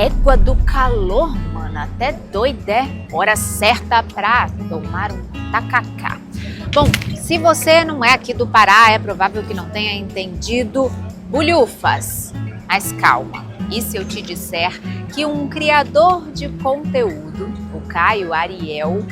Égua do calor, mano, até doida, é? Hora certa pra tomar um tacacá. Bom, se você não é aqui do Pará, é provável que não tenha entendido bulhufas. Mas calma, e se eu te disser que um criador de conteúdo, o Caio Ariel,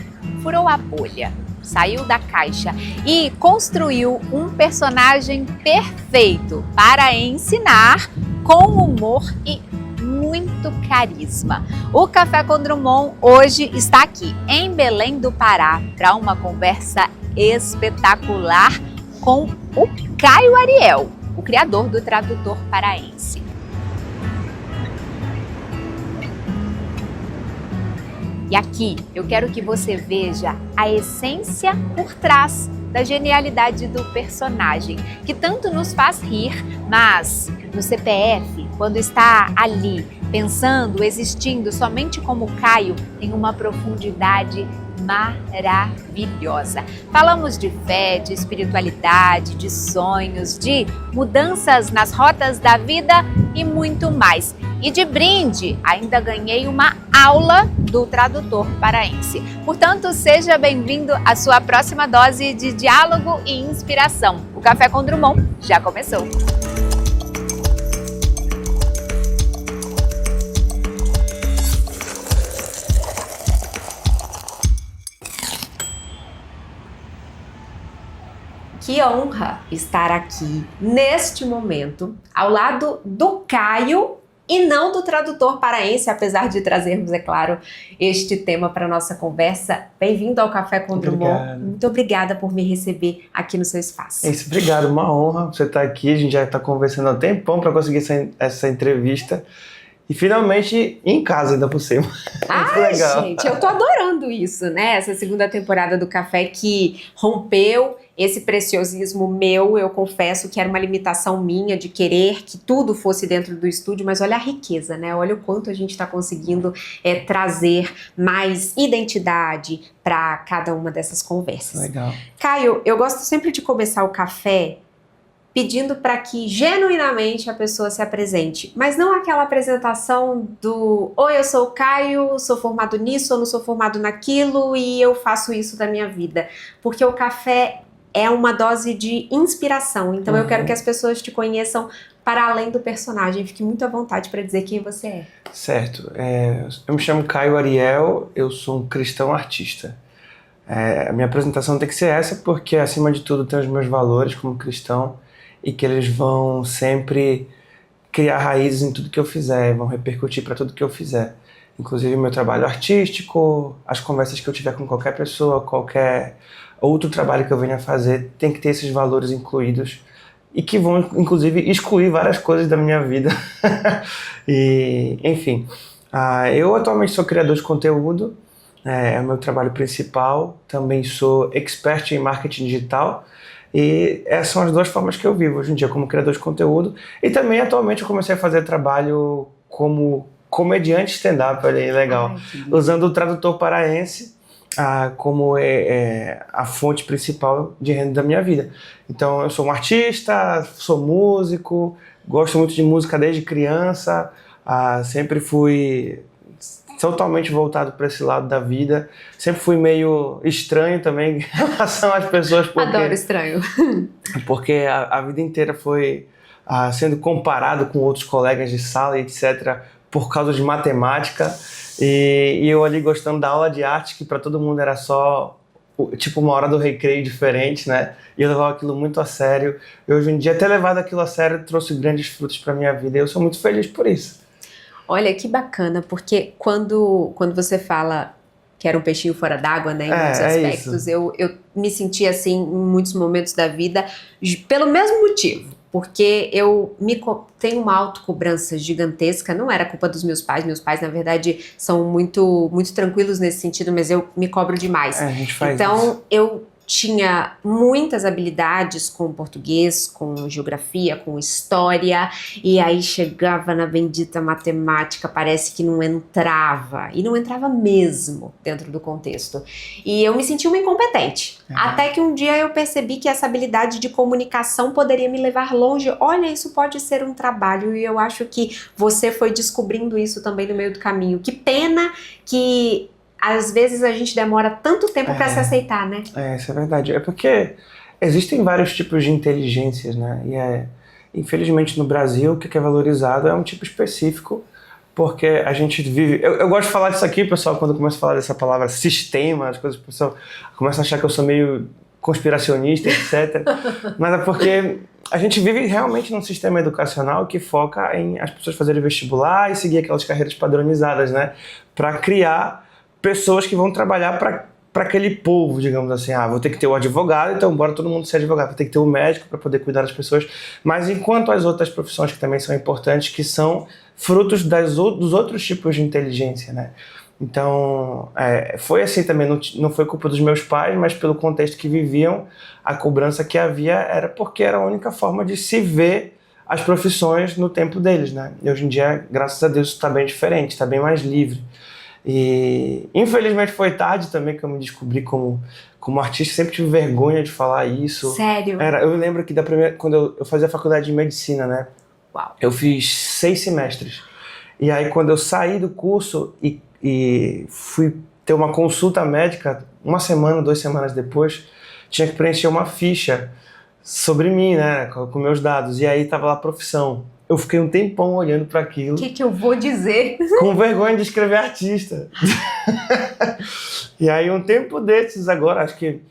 furou a bolha, saiu da caixa e construiu um personagem perfeito para ensinar com humor e muito carisma. O Café com Drummond hoje está aqui em Belém do Pará para uma conversa espetacular com o Caio Ariel, o criador do Tradutor Paraense. E aqui eu quero que você veja a essência por trás da genialidade do personagem, que tanto nos faz rir, mas no CPF, quando está ali, pensando, existindo somente como Caio, tem uma profundidade maravilhosa. Falamos de fé, de espiritualidade, de sonhos, de mudanças nas rotas da vida e muito mais. E de brinde, ainda ganhei uma aula do Tradutor Paraense. Portanto, seja bem-vindo à sua próxima dose de diálogo e inspiração. O Café com Drummond já começou. Que honra estar aqui, neste momento, ao lado do Caio e não do Tradutor Paraense, apesar de trazermos, é claro, este tema para a nossa conversa. Bem-vindo ao Café com Drummond. Muito obrigada por me receber aqui no seu espaço. É isso, obrigado, uma honra você estar aqui. A gente já está conversando há um tempão para conseguir essa entrevista. E finalmente em casa, ainda por cima. Legal. Gente, eu tô adorando isso, né? Essa segunda temporada do Café que rompeu esse preciosismo meu. Eu confesso que era uma limitação minha de querer que tudo fosse dentro do estúdio, mas olha a riqueza, né? Olha o quanto a gente está conseguindo trazer mais identidade para cada uma dessas conversas. Legal. Caio, eu gosto sempre de começar o café pedindo para que genuinamente a pessoa se apresente, mas não aquela apresentação do oi, eu sou o Caio, sou formado nisso, ou não sou formado naquilo e eu faço isso da minha vida, porque o café é uma dose de inspiração, então eu quero que as pessoas te conheçam para além do personagem. Fique muito à vontade para dizer quem você é. Certo, eu me chamo Caio Ariel, eu sou um cristão artista. A minha apresentação tem que ser essa porque acima de tudo tenho os meus valores como cristão e que eles vão sempre criar raízes em tudo que eu fizer, vão repercutir para tudo que eu fizer. Inclusive o meu trabalho artístico, as conversas que eu tiver com qualquer pessoa, qualquer outro trabalho que eu venha fazer, tem que ter esses valores incluídos e que vão, inclusive, excluir várias coisas da minha vida. E, enfim, eu atualmente sou criador de conteúdo, é o meu trabalho principal, também sou expert em marketing digital. E essas são as duas formas que eu vivo hoje em dia, como criador de conteúdo. E também, atualmente, eu comecei a fazer trabalho como comediante stand-up, olha aí, legal. Usando o Tradutor Paraense como a fonte principal de renda da minha vida. Então, eu sou um artista, sou músico, gosto muito de música desde criança, sempre fui totalmente voltado para esse lado da vida. Sempre fui meio estranho também em relação às pessoas. Adoro estranho. Porque a vida inteira foi sendo comparado com outros colegas de sala, etc., por causa de matemática. E eu ali gostando da aula de arte, que para todo mundo era só tipo uma hora do recreio diferente, né? E eu levava aquilo muito a sério. E hoje em dia, ter levado aquilo a sério trouxe grandes frutos para minha vida. E eu sou muito feliz por isso. Olha, que bacana, porque quando você fala que era um peixinho fora d'água, né, em muitos aspectos, eu me senti assim em muitos momentos da vida, pelo mesmo motivo, porque eu tenho uma autocobrança gigantesca. Não era culpa dos meus pais, na verdade são muito, muito tranquilos nesse sentido, mas eu me cobro demais. A gente faz então isso. Eu tinha muitas habilidades com português, com geografia, com história, e aí chegava na bendita matemática, parece que não entrava, e não entrava mesmo dentro do contexto. E eu me senti uma incompetente, até que um dia eu percebi que essa habilidade de comunicação poderia me levar longe. Olha, isso pode ser um trabalho, e eu acho que você foi descobrindo isso também no meio do caminho. Que pena que às vezes a gente demora tanto tempo para se aceitar, né? Isso é verdade. É porque existem vários tipos de inteligências, né? Infelizmente no Brasil, o que é valorizado é um tipo específico, porque a gente vive... Eu gosto de falar disso aqui, pessoal, quando eu começo a falar dessa palavra sistema, as coisas, o pessoal começa a achar que eu sou meio conspiracionista, etc. Mas é porque a gente vive realmente num sistema educacional que foca em as pessoas fazerem vestibular e seguir aquelas carreiras padronizadas, né? Para criar pessoas que vão trabalhar para aquele povo, digamos assim. Vou ter que ter o advogado, então bora todo mundo ser advogado. Vou ter que ter o médico para poder cuidar das pessoas. Mas enquanto as outras profissões que também são importantes, que são frutos dos outros tipos de inteligência, né? Então, foi assim também, não foi culpa dos meus pais, mas pelo contexto que viviam, a cobrança que havia era porque era a única forma de se ver as profissões no tempo deles, né? E hoje em dia, graças a Deus, isso está bem diferente, está bem mais livre. E infelizmente foi tarde também que eu me descobri como artista, sempre tive vergonha de falar isso. Sério? Eu lembro que quando eu fazia faculdade de medicina, né? Uau. Eu fiz 6 semestres. E aí quando eu saí do curso e fui ter uma consulta médica, 1 semana, 2 semanas depois, tinha que preencher uma ficha sobre mim, né? Com meus dados. E aí tava lá a profissão. Eu fiquei um tempão olhando para aquilo. O que eu vou dizer? Com vergonha de escrever artista. E aí um tempo desses agora, acho que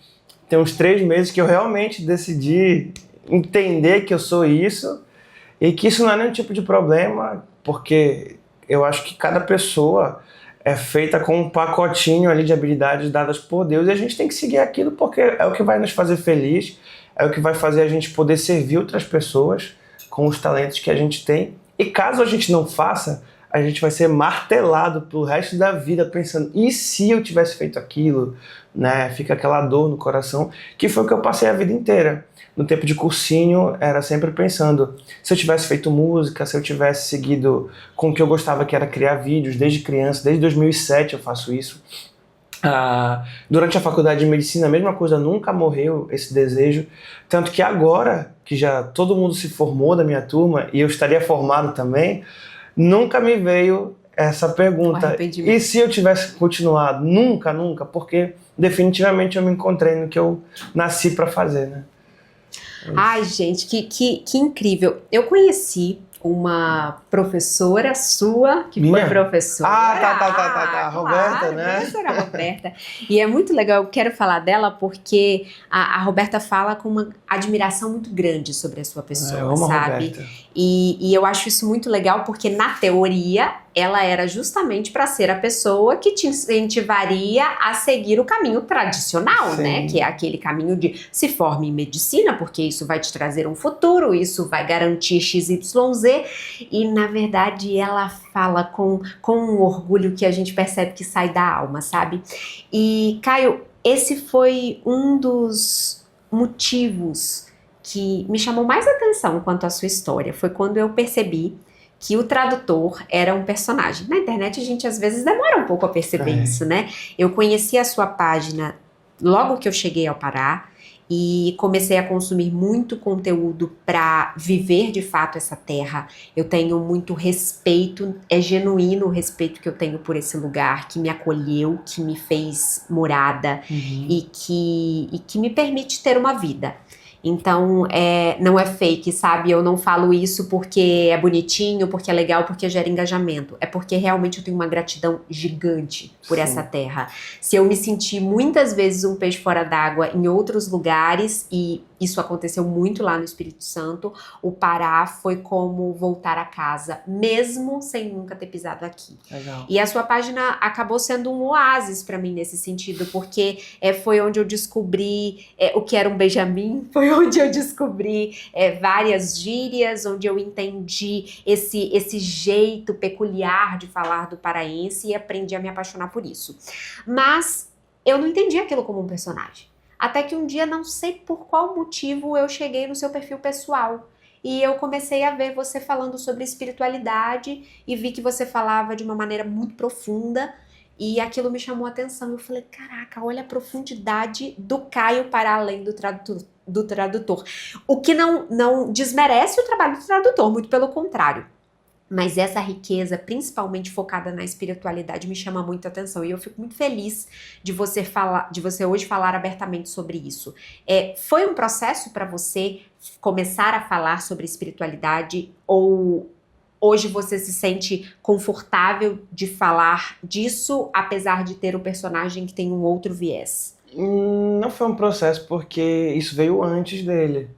tem uns 3 meses que eu realmente decidi entender que eu sou isso e que isso não é nenhum tipo de problema, porque eu acho que cada pessoa é feita com um pacotinho ali de habilidades dadas por Deus e a gente tem que seguir aquilo porque é o que vai nos fazer feliz, é o que vai fazer a gente poder servir outras pessoas com os talentos que a gente tem. E caso a gente não faça, a gente vai ser martelado pro resto da vida pensando, e se eu tivesse feito aquilo? Né? Fica aquela dor no coração, que foi o que eu passei a vida inteira. No tempo de cursinho, era sempre pensando, se eu tivesse feito música, se eu tivesse seguido com o que eu gostava, que era criar vídeos, desde criança, desde 2007 eu faço isso. Durante a faculdade de medicina, a mesma coisa, nunca morreu esse desejo, tanto que agora, que já todo mundo se formou da minha turma, e eu estaria formado também, nunca me veio essa pergunta, e se eu tivesse continuado? Nunca, porque definitivamente eu me encontrei no que eu nasci para fazer, né? Ai, gente, que incrível. Eu conheci uma professora sua, que foi professora. Tá. Roberta, claro, né? Professora Roberta. E é muito legal, eu quero falar dela porque a Roberta fala com uma admiração muito grande sobre a sua pessoa, eu amo sabe? A Roberta. E eu acho isso muito legal porque, na teoria, ela era justamente para ser a pessoa que te incentivaria a seguir o caminho tradicional, Sim. né? Que é aquele caminho de se forme em medicina, porque isso vai te trazer um futuro, isso vai garantir XYZ. E, na verdade, ela fala com um orgulho que a gente percebe que sai da alma, sabe? E, Caio, esse foi um dos motivos que me chamou mais atenção quanto à sua história. Foi quando eu percebi que o tradutor era um personagem. Na internet a gente às vezes demora um pouco a perceber isso, né? Eu conheci a sua página logo que eu cheguei ao Pará e comecei a consumir muito conteúdo para viver de fato essa terra. Eu tenho muito respeito, é genuíno o respeito que eu tenho por esse lugar, que me acolheu, que me fez morada e que me permite ter uma vida. Então, não é fake, sabe? Eu não falo isso porque é bonitinho, porque é legal, porque gera engajamento. É porque realmente eu tenho uma gratidão gigante por essa terra. Se eu me senti muitas vezes um peixe fora d'água em outros lugares, e isso aconteceu muito lá no Espírito Santo, o Pará foi como voltar a casa, mesmo sem nunca ter pisado aqui. Legal. E a sua página acabou sendo um oásis para mim nesse sentido, porque foi onde eu descobri o que era um Benjamin, foi onde eu descobri várias gírias, onde eu entendi esse jeito peculiar de falar do paraense e aprendi a me apaixonar por isso. Mas eu não entendi aquilo como um personagem. Até que um dia, não sei por qual motivo, eu cheguei no seu perfil pessoal. E eu comecei a ver você falando sobre espiritualidade e vi que você falava de uma maneira muito profunda e aquilo me chamou a atenção. Eu falei, caraca, olha a profundidade do Caio para além do tradutor. O que não desmerece o trabalho do tradutor, muito pelo contrário. Mas essa riqueza, principalmente focada na espiritualidade, me chama muito a atenção. E eu fico muito feliz de você hoje falar abertamente sobre isso. Foi um processo para você começar a falar sobre espiritualidade? Ou hoje você se sente confortável de falar disso, apesar de ter o personagem que tem um outro viés? Não foi um processo, porque isso veio antes dele.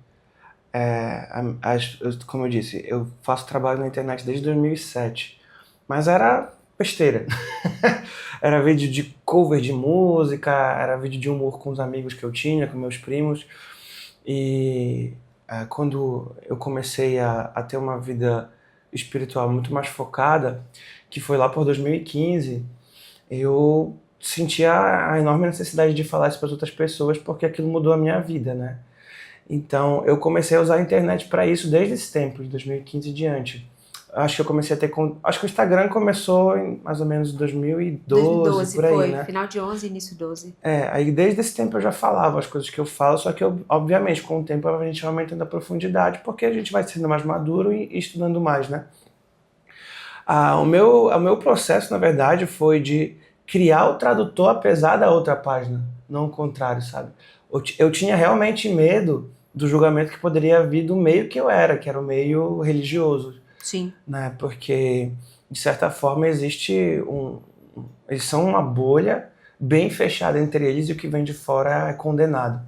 Como eu disse, eu faço trabalho na internet desde 2007, mas era besteira. Era vídeo de cover de música, era vídeo de humor com os amigos que eu tinha, com meus primos. E quando eu comecei a ter uma vida espiritual muito mais focada, que foi lá por 2015, eu sentia a enorme necessidade de falar isso para as outras pessoas, porque aquilo mudou a minha vida, né? Então, eu comecei a usar a internet para isso desde esse tempo, de 2015 em diante. Acho que eu comecei a ter... Acho que o Instagram começou em mais ou menos 2012, por aí, foi, né? final de 11, início 12. Aí desde esse tempo eu já falava as coisas que eu falo, só que, obviamente, com o tempo a gente vai aumentando a profundidade, porque a gente vai sendo mais maduro e estudando mais, né? O meu processo, na verdade, foi de criar o tradutor apesar da outra página, não o contrário, sabe? Eu tinha realmente medo do julgamento que poderia vir do meio que eu era, que era o meio religioso. Sim. Né? Porque, de certa forma, existe eles são uma bolha bem fechada entre eles e o que vem de fora é condenado.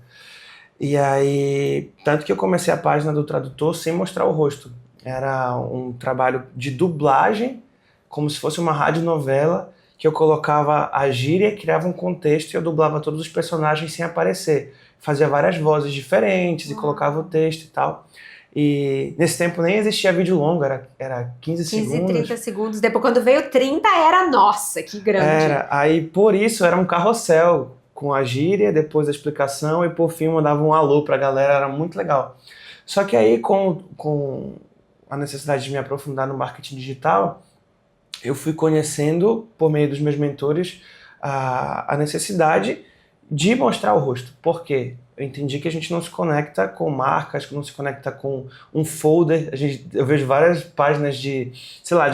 E aí, tanto que eu comecei a página do tradutor sem mostrar o rosto. Era um trabalho de dublagem, como se fosse uma radionovela, que eu colocava a gíria, criava um contexto e eu dublava todos os personagens sem aparecer. Fazia várias vozes diferentes e colocava o texto e tal. E nesse tempo nem existia vídeo longo, era 15 segundos. 30 segundos. Depois, quando veio 30, era nossa, que grande. Aí por isso era um carrossel com a gíria, depois a explicação e por fim mandava um alô pra galera, era muito legal. Só que aí com a necessidade de me aprofundar no marketing digital, eu fui conhecendo, por meio dos meus mentores, a necessidade de mostrar o rosto. Por quê? Eu entendi que a gente não se conecta com marcas, que não se conecta com um folder. Eu vejo várias páginas de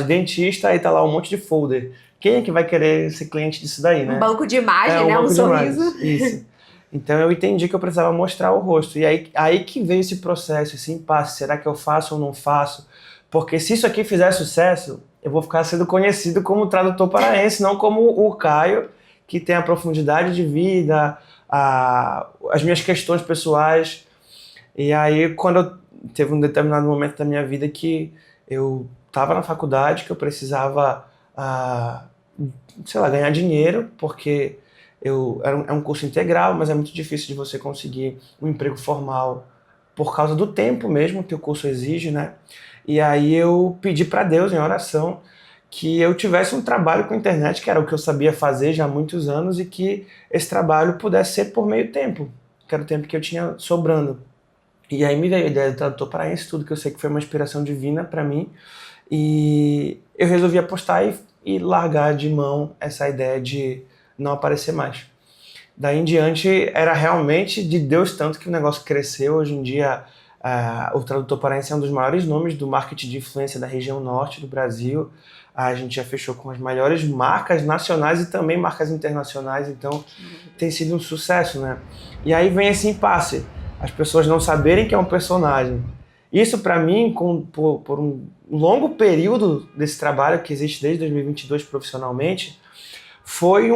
dentista, aí tá lá um monte de folder. Quem é que vai querer ser cliente disso daí, né? Um banco de imagem, né? Um sorriso. Isso. Então eu entendi que eu precisava mostrar o rosto. E aí que veio esse processo, esse impasse. Será que eu faço ou não faço? Porque se isso aqui fizer sucesso, eu vou ficar sendo conhecido como tradutor paraense, não como o Caio, que tem a profundidade de vida, as minhas questões pessoais. E aí, teve um determinado momento da minha vida que eu estava na faculdade, que eu precisava, ganhar dinheiro, porque é um curso integral, mas é muito difícil de você conseguir um emprego formal por causa do tempo mesmo que o curso exige, né? E aí eu pedi para Deus, em oração, que eu tivesse um trabalho com a internet, que era o que eu sabia fazer já há muitos anos, e que esse trabalho pudesse ser por meio tempo, que era o tempo que eu tinha sobrando. E aí me veio a ideia do tradutor paraense, tudo que eu sei que foi uma inspiração divina para mim, e eu resolvi apostar e largar de mão essa ideia de não aparecer mais. Daí em diante era realmente de Deus tanto que o negócio cresceu. Hoje em dia o tradutor paraense é um dos maiores nomes do marketing de influência da região norte do Brasil. A gente já fechou com as maiores marcas nacionais e também marcas internacionais, então tem sido um sucesso, né? E aí vem esse impasse, as pessoas não saberem que é um personagem. Isso para mim, por um longo período desse trabalho que existe desde 2022 profissionalmente, foi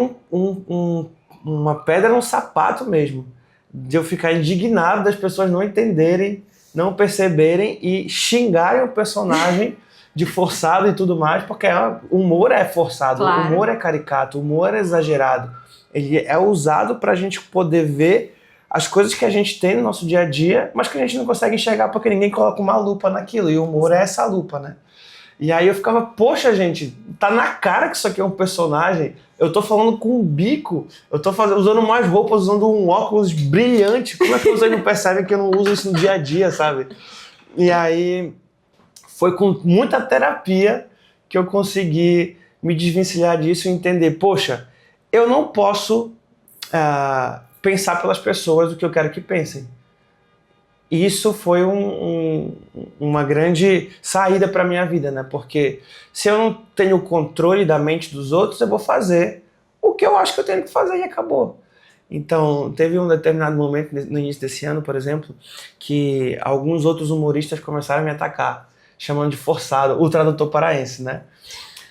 uma pedra no sapato mesmo, de eu ficar indignado das pessoas não entenderem, não perceberem e xingarem o personagem de forçado e tudo mais, porque o humor é forçado, claro. O humor é caricato, o humor é exagerado. Ele é usado pra gente poder ver as coisas que a gente tem no nosso dia a dia, mas que a gente não consegue enxergar porque ninguém coloca uma lupa naquilo, e o humor é essa lupa, né? E aí eu ficava, poxa, gente, tá na cara que isso aqui é um personagem. Eu tô falando com um bico, eu tô usando mais roupas, usando um óculos brilhante. Como é que vocês não percebem que eu não uso isso no dia a dia, sabe? E aí foi com muita terapia que eu consegui me desvencilhar disso e entender, poxa, eu não posso pensar pelas pessoas o que eu quero que pensem. Isso foi uma grande saída para minha vida, né? Porque se eu não tenho o controle da mente dos outros, eu vou fazer o que eu acho que eu tenho que fazer e acabou. Então, teve um determinado momento no início desse ano, por exemplo, que alguns outros humoristas começaram a me atacar, chamando de forçado, o tradutor paraense, né?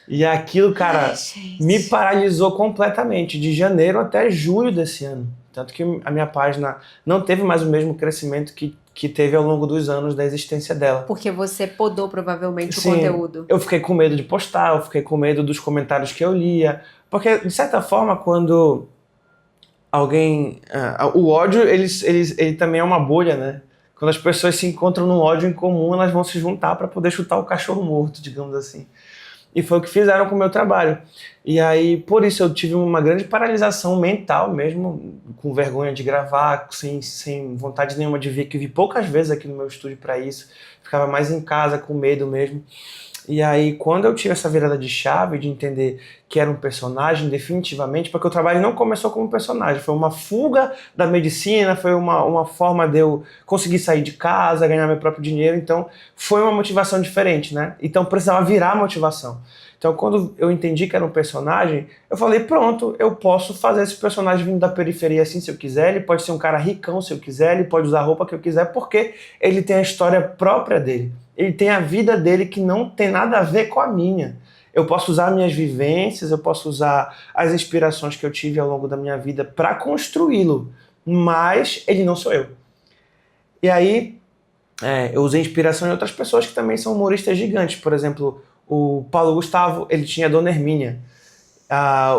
E aquilo, cara, me paralisou completamente, de janeiro até julho desse ano. Tanto que a minha página não teve mais o mesmo crescimento que teve ao longo dos anos da existência dela. Porque você podou provavelmente Sim, o conteúdo. Eu fiquei com medo de postar, eu fiquei com medo dos comentários que eu lia. Porque, de certa forma, quando alguém... o ódio, ele também é uma bolha, né? Quando as pessoas se encontram num ódio em comum, elas vão se juntar para poder chutar o cachorro morto, digamos assim. E foi o que fizeram com o meu trabalho. E aí, por isso, eu tive uma grande paralisação mental mesmo, com vergonha de gravar, sem vontade nenhuma de vir, que vi poucas vezes aqui no meu estúdio para isso. Ficava mais em casa, com medo mesmo. E aí, quando eu tive essa virada de chave, de entender que era um personagem, definitivamente, porque o trabalho não começou como personagem, foi uma fuga da medicina, foi uma forma de eu conseguir sair de casa, ganhar meu próprio dinheiro, então foi uma motivação diferente, né? Então precisava virar motivação. Então, quando eu entendi que era um personagem, eu falei, pronto, eu posso fazer esse personagem vindo da periferia assim se eu quiser, ele pode ser um cara ricão se eu quiser, ele pode usar a roupa que eu quiser, porque ele tem a história própria dele. Ele tem a vida dele que não tem nada a ver com a minha. Eu posso usar minhas vivências, eu posso usar as inspirações que eu tive ao longo da minha vida para construí-lo, mas ele não sou eu. E aí, eu usei inspiração em outras pessoas que também são humoristas gigantes. Por exemplo, o Paulo Gustavo, ele tinha a Dona Hermínia.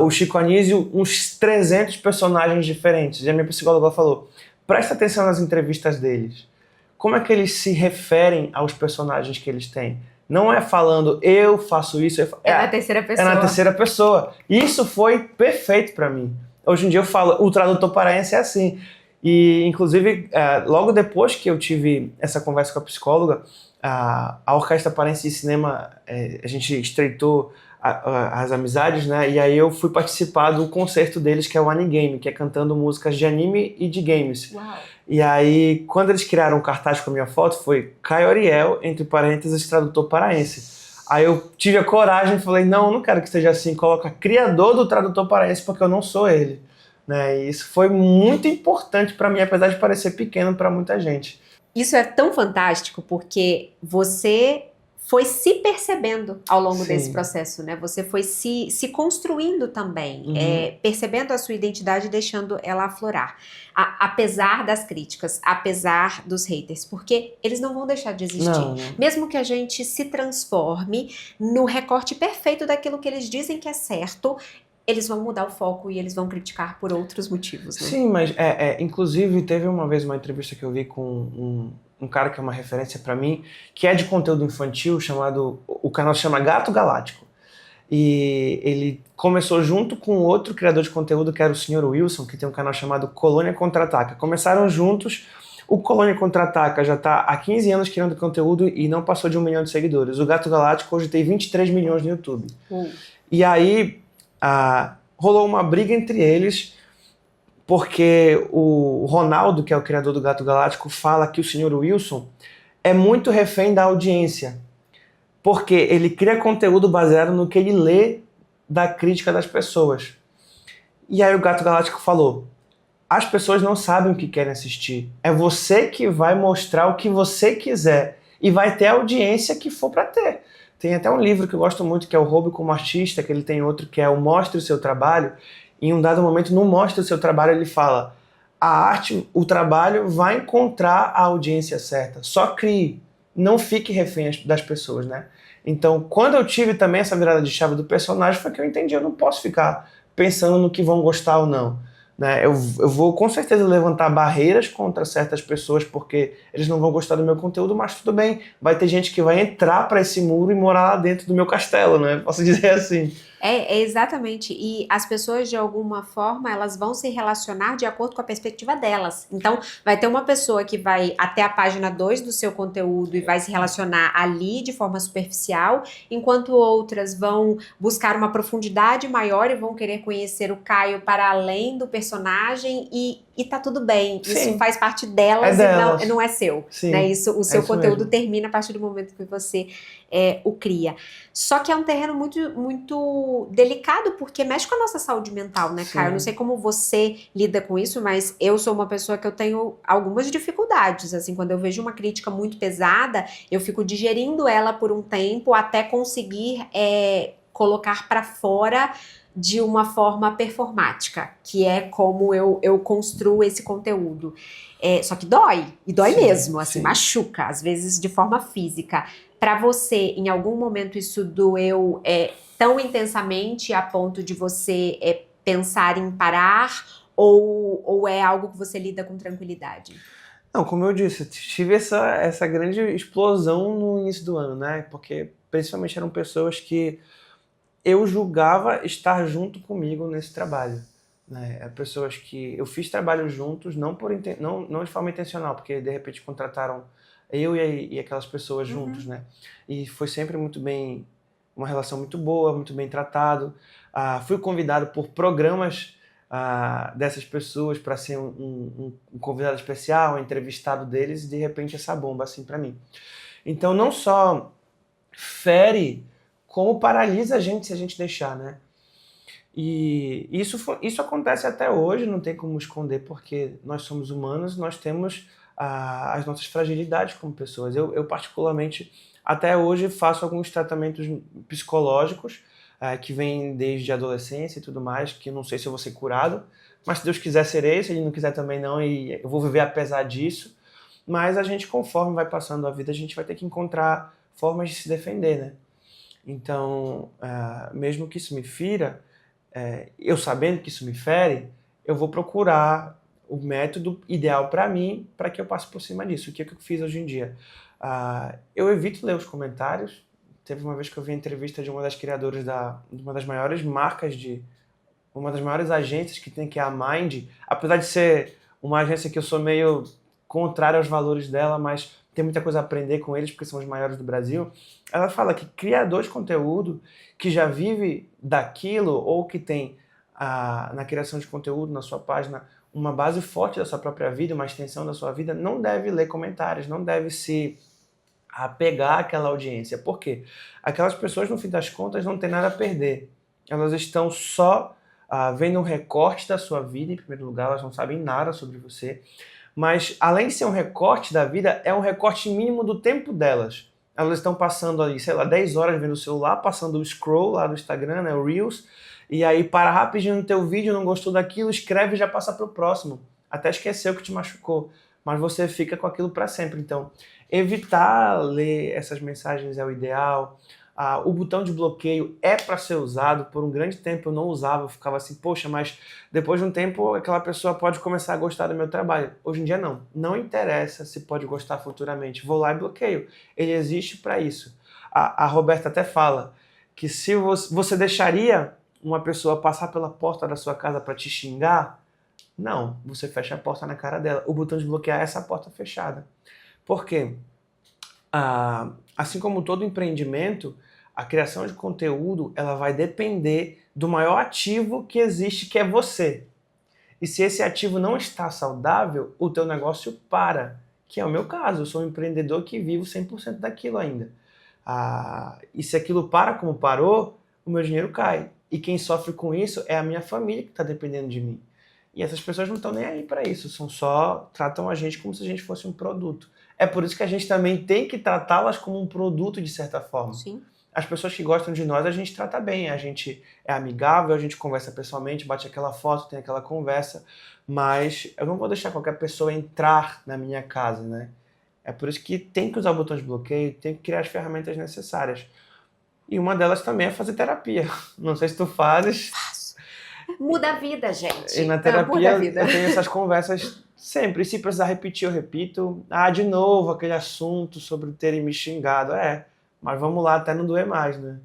O Chico Anísio, uns 300 personagens diferentes. E a minha psicóloga falou, presta atenção nas entrevistas deles. Como é que eles se referem aos personagens que eles têm? Não é falando, eu faço isso. É na terceira pessoa. É na terceira pessoa. Isso foi perfeito para mim. Hoje em dia eu falo, o tradutor paraense é assim. E, inclusive, logo depois que eu tive essa conversa com a psicóloga, a Orquestra Paraense de Cinema, a gente estreitou as amizades, né? E aí eu fui participar do concerto deles, que é o Anigame, que é cantando músicas de anime e de games. Uau. E aí, quando eles criaram um cartaz com a minha foto, foi Caio Ariel, entre parênteses, tradutor paraense. Aí eu tive a coragem e falei, não quero que seja assim, coloca criador do tradutor paraense, porque eu não sou ele. Né? E isso foi muito importante para mim, apesar de parecer pequeno para muita gente. Isso é tão fantástico, porque você foi se percebendo ao longo desse processo, né? Você foi se construindo também, percebendo a sua identidade e deixando ela aflorar. Apesar das críticas, apesar dos haters, porque eles não vão deixar de existir. Não. Mesmo que a gente se transforme no recorte perfeito daquilo que eles dizem que é certo, eles vão mudar o foco e eles vão criticar por outros motivos, né? Sim, mas inclusive teve uma vez uma entrevista que eu vi com um cara que é uma referência pra mim, que é de conteúdo infantil, o canal se chama Gato Galáctico. E ele começou junto com outro criador de conteúdo, que era o Sr. Wilson, que tem um canal chamado Colônia Contra-Ataca. Começaram juntos, o Colônia Contra-Ataca já tá há 15 anos criando conteúdo e não passou de 1 milhão de seguidores. O Gato Galáctico hoje tem 23 milhões no YouTube. E aí rolou uma briga entre eles, porque o Ronaldo, que é o criador do Gato Galáctico, fala que o Sr. Wilson é muito refém da audiência, porque ele cria conteúdo baseado no que ele lê da crítica das pessoas. E aí o Gato Galáctico falou, as pessoas não sabem o que querem assistir, é você que vai mostrar o que você quiser, e vai ter a audiência que for para ter. Tem até um livro que eu gosto muito, que é o Roube como Artista, que ele tem outro que é o Mostre o Seu Trabalho. Em um dado momento, no Mostre o Seu Trabalho, ele fala, a arte, o trabalho vai encontrar a audiência certa. Só crie, não fique refém das pessoas, né? Então, quando eu tive também essa virada de chave do personagem, foi que eu entendi, eu não posso ficar pensando no que vão gostar ou não. né? Eu vou com certeza levantar barreiras contra certas pessoas porque eles não vão gostar do meu conteúdo, mas tudo bem, vai ter gente que vai entrar para esse muro e morar lá dentro do meu castelo, né? Posso dizer assim. É exatamente. E as pessoas, de alguma forma, elas vão se relacionar de acordo com a perspectiva delas. Então, vai ter uma pessoa que vai até a página 2 do seu conteúdo e vai se relacionar ali de forma superficial, enquanto outras vão buscar uma profundidade maior e vão querer conhecer o Caio para além do personagem e tá tudo bem. Isso Sim. faz parte delas, É delas. e não é seu. Sim, Né? O seu isso conteúdo mesmo. termina a partir do momento que você o cria. Só que é um terreno muito, muito delicado, porque mexe com a nossa saúde mental, né, Caio? Eu não sei como você lida com isso, mas eu sou uma pessoa que eu tenho algumas dificuldades, assim, quando eu vejo uma crítica muito pesada, eu fico digerindo ela por um tempo até conseguir colocar para fora de uma forma performática, que é como eu construo esse conteúdo. Só que dói, e dói Sim, mesmo, assim, sim. machuca, às vezes de forma física. Para você, em algum momento isso doeu tão intensamente a ponto de você pensar em parar, ou é algo que você lida com tranquilidade? Não, como eu disse, tive essa grande explosão no início do ano, né? Porque principalmente eram pessoas que eu julgava estar junto comigo nesse trabalho, né? Pessoas que eu fiz trabalho juntos, não de forma intencional, porque de repente contrataram eu e aquelas pessoas juntos, né? E foi sempre muito bem, uma relação muito boa, muito bem tratado. Fui convidado por programas dessas pessoas para ser um convidado especial, um entrevistado deles, e de repente essa bomba assim para mim. Então não só fere, como paralisa a gente se a gente deixar, né? E isso acontece até hoje, não tem como esconder, porque nós somos humanos, nós temos as nossas fragilidades como pessoas. Eu particularmente, até hoje, faço alguns tratamentos psicológicos que vêm desde a adolescência e tudo mais, que eu não sei se eu vou ser curado, mas se Deus quiser serei, se Ele não quiser também não, e eu vou viver apesar disso. Mas a gente, conforme vai passando a vida, a gente vai ter que encontrar formas de se defender, né? Então, mesmo que isso me fira, eu sabendo que isso me fere, eu vou procurar o método ideal para mim, para que eu passe por cima disso. O que é que eu fiz hoje em dia? Eu evito ler os comentários. Teve uma vez que eu vi a entrevista de uma das criadoras de uma das maiores marcas uma das maiores agências que tem, que é a Mind. Apesar de ser uma agência que eu sou meio contrário aos valores dela, mas tem muita coisa a aprender com eles, porque são os maiores do Brasil. Ela fala que criador de conteúdo que já vive daquilo, ou que tem na criação de conteúdo, na sua página, uma base forte da sua própria vida, uma extensão da sua vida, não deve ler comentários, não deve se apegar àquela audiência. Por quê? Aquelas pessoas, no fim das contas, não têm nada a perder. Elas estão só vendo um recorte da sua vida, em primeiro lugar, elas não sabem nada sobre você. Mas, além de ser um recorte da vida, é um recorte mínimo do tempo delas. Elas estão passando ali, sei lá, 10 horas vendo o celular, passando o scroll lá do Instagram, né, o Reels, e aí para rapidinho no teu vídeo, não gostou daquilo, escreve e já passa pro próximo. Até esqueceu que te machucou. Mas você fica com aquilo para sempre. Então, evitar ler essas mensagens é o ideal. O botão de bloqueio é para ser usado. Por um grande tempo eu não usava, eu ficava assim, poxa, mas depois de um tempo aquela pessoa pode começar a gostar do meu trabalho. Hoje em dia não. Não interessa se pode gostar futuramente. Vou lá e bloqueio. Ele existe para isso. A Roberta até fala que se você deixaria uma pessoa passar pela porta da sua casa para te xingar, não, você fecha a porta na cara dela. O botão de bloquear é essa porta fechada. Por quê? Assim como todo empreendimento, a criação de conteúdo ela vai depender do maior ativo que existe, que é você. E se esse ativo não está saudável, o teu negócio para, que é o meu caso. Eu sou um empreendedor que vivo 100% daquilo ainda. E se aquilo para como parou, o meu dinheiro cai. E quem sofre com isso é a minha família que está dependendo de mim. E essas pessoas não estão nem aí para isso, tratam a gente como se a gente fosse um produto. É por isso que a gente também tem que tratá-las como um produto de certa forma. Sim. As pessoas que gostam de nós, a gente trata bem, a gente é amigável, a gente conversa pessoalmente, bate aquela foto, tem aquela conversa, mas eu não vou deixar qualquer pessoa entrar na minha casa, né? É por isso que tem que usar o botão de bloqueio, tem que criar as ferramentas necessárias. E uma delas também é fazer terapia. Não sei se tu fazes. Faço. Muda a vida, gente. E na Muda terapia a vida. eu tenho essas conversas sempre. E se precisar repetir, eu repito. Ah, de novo, aquele assunto sobre terem me xingado. Mas vamos lá até não doer mais, né?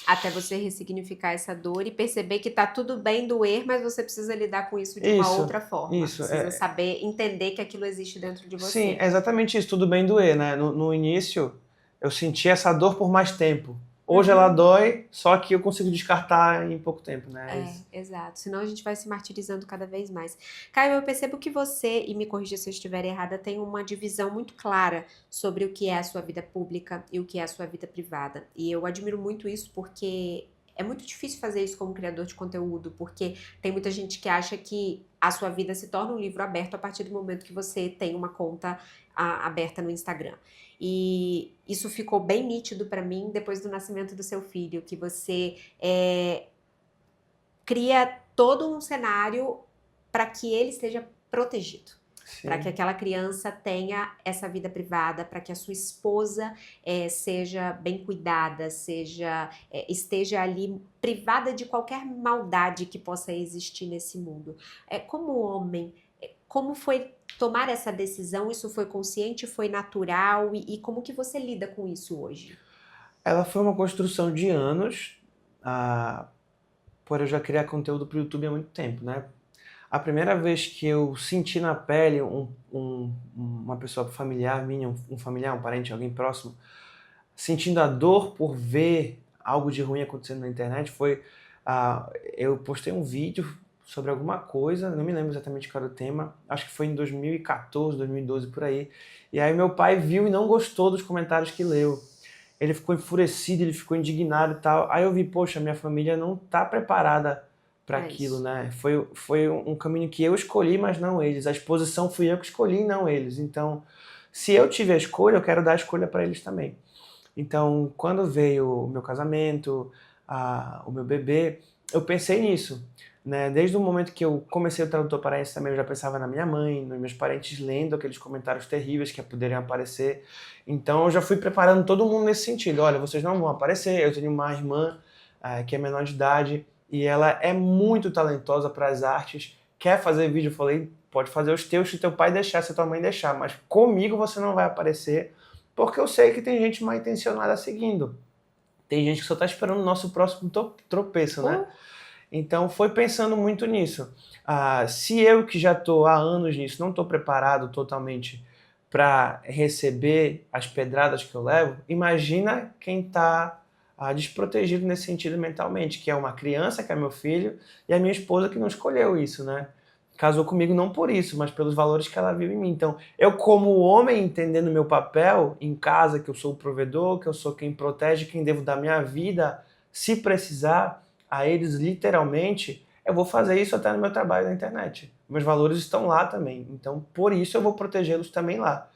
Até você ressignificar essa dor e perceber que tá tudo bem doer, mas você precisa lidar com isso de uma outra forma. Precisa saber entender que aquilo existe dentro de você. Sim, é exatamente isso. Tudo bem doer, né? No início, eu senti essa dor por mais tempo. Hoje ela dói, só que eu consigo descartar em pouco tempo, né? Exato. Senão a gente vai se martirizando cada vez mais. Caio, eu percebo que você, e me corrija se eu estiver errada, tem uma divisão muito clara sobre o que é a sua vida pública e o que é a sua vida privada. E eu admiro muito isso porque é muito difícil fazer isso como criador de conteúdo, porque tem muita gente que acha que a sua vida se torna um livro aberto a partir do momento que você tem uma conta aberta no Instagram. E isso ficou bem nítido para mim depois do nascimento do seu filho, que você cria todo um cenário para que ele esteja protegido. Para que aquela criança tenha essa vida privada, para que a sua esposa seja bem cuidada, esteja ali privada de qualquer maldade que possa existir nesse mundo. Como homem, como foi tomar essa decisão? Isso foi consciente, foi natural? E como que você lida com isso hoje? Ela foi uma construção de anos, por eu já criar conteúdo para o YouTube há muito tempo, né? A primeira vez que eu senti na pele uma pessoa familiar minha, um familiar, um parente, alguém próximo, sentindo a dor por ver algo de ruim acontecendo na internet, foi... eu postei um vídeo sobre alguma coisa, não me lembro exatamente qual era o tema, acho que foi em 2014, 2012, por aí. E aí meu pai viu e não gostou dos comentários que leu. Ele ficou enfurecido, ele ficou indignado e tal. Aí eu vi, poxa, minha família não tá preparada para aquilo, né? Foi um caminho que eu escolhi, mas não eles. A exposição fui eu que escolhi, não eles. Então, se eu tive a escolha, eu quero dar a escolha para eles também. Então, quando veio o meu casamento, o meu bebê, eu pensei nisso, né? Desde o momento que eu comecei o Tradutor Paraense também, eu já pensava na minha mãe, nos meus parentes lendo aqueles comentários terríveis que poderiam aparecer. Então, eu já fui preparando todo mundo nesse sentido. Olha, vocês não vão aparecer, eu tenho uma irmã que é menor de idade, e ela é muito talentosa para as artes, quer fazer vídeo, eu falei, pode fazer os teus se teu pai deixar, se tua mãe deixar, mas comigo você não vai aparecer, porque eu sei que tem gente mal intencionada seguindo. Tem gente que só tá esperando o nosso próximo tropeço, né? Então foi pensando muito nisso. Se eu que já tô há anos nisso, não tô preparado totalmente para receber as pedradas que eu levo, imagina quem tá desprotegido nesse sentido mentalmente, que é uma criança, que é meu filho, e a minha esposa que não escolheu isso, né? Casou comigo não por isso, mas pelos valores que ela viu em mim. Então, eu como homem, entendendo meu papel em casa, que eu sou o provedor, que eu sou quem protege, quem devo dar minha vida, se precisar, a eles literalmente, eu vou fazer isso até no meu trabalho na internet. Meus valores estão lá também, então por isso eu vou protegê-los também lá.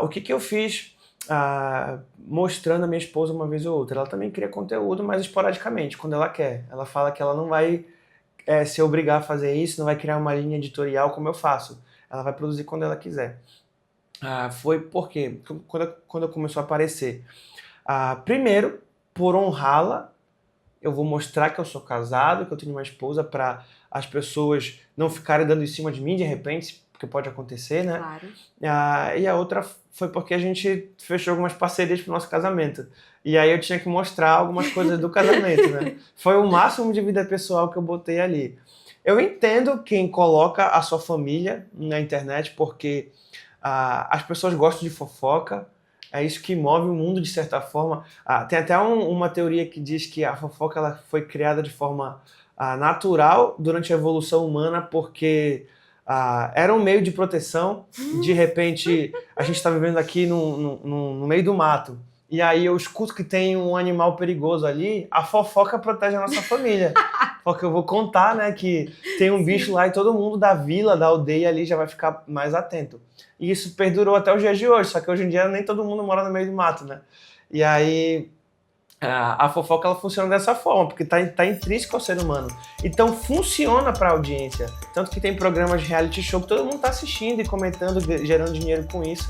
O que eu fiz... mostrando a minha esposa uma vez ou outra. Ela também cria conteúdo, mas esporadicamente, quando ela quer. Ela fala que ela não vai se obrigar a fazer isso, não vai criar uma linha editorial como eu faço. Ela vai produzir quando ela quiser. Foi porque, quando começou a aparecer, primeiro, por honrá-la, eu vou mostrar que eu sou casado, que eu tenho uma esposa, para as pessoas não ficarem dando em cima de mim de repente, porque pode acontecer, né? Claro. E a outra foi porque a gente fechou algumas parcerias pro nosso casamento. E aí eu tinha que mostrar algumas coisas do casamento, né? Foi o máximo de vida pessoal que eu botei ali. Eu entendo quem coloca a sua família na internet, porque as pessoas gostam de fofoca, é isso que move o mundo de certa forma. Tem até uma teoria que diz que a fofoca ela foi criada de forma natural durante a evolução humana, porque... era um meio de proteção. De repente, a gente está vivendo aqui no meio do mato. E aí eu escuto que tem um animal perigoso ali, a fofoca protege a nossa família. Porque eu vou contar, né, que tem um bicho lá e todo mundo da vila, da aldeia ali já vai ficar mais atento. E isso perdurou até os dias de hoje, só que hoje em dia nem todo mundo mora no meio do mato, né? E aí... a fofoca ela funciona dessa forma, porque tá intrínseco ao ser humano. Então funciona para a audiência. Tanto que tem programas de reality show que todo mundo tá assistindo e comentando, gerando dinheiro com isso.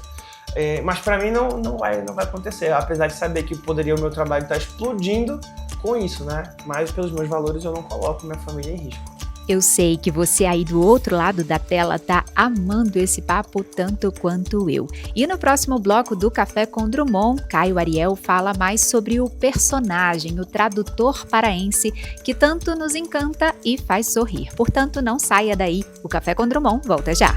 Mas para mim não vai acontecer. Apesar de saber que o meu trabalho tá explodindo com isso, né? Mas pelos meus valores eu não coloco minha família em risco. Eu sei que você aí do outro lado da tela tá amando esse papo tanto quanto eu. E no próximo bloco do Café com Drummond, Caio Ariel fala mais sobre o personagem, o tradutor paraense, que tanto nos encanta e faz sorrir. Portanto, não saia daí. O Café com Drummond volta já.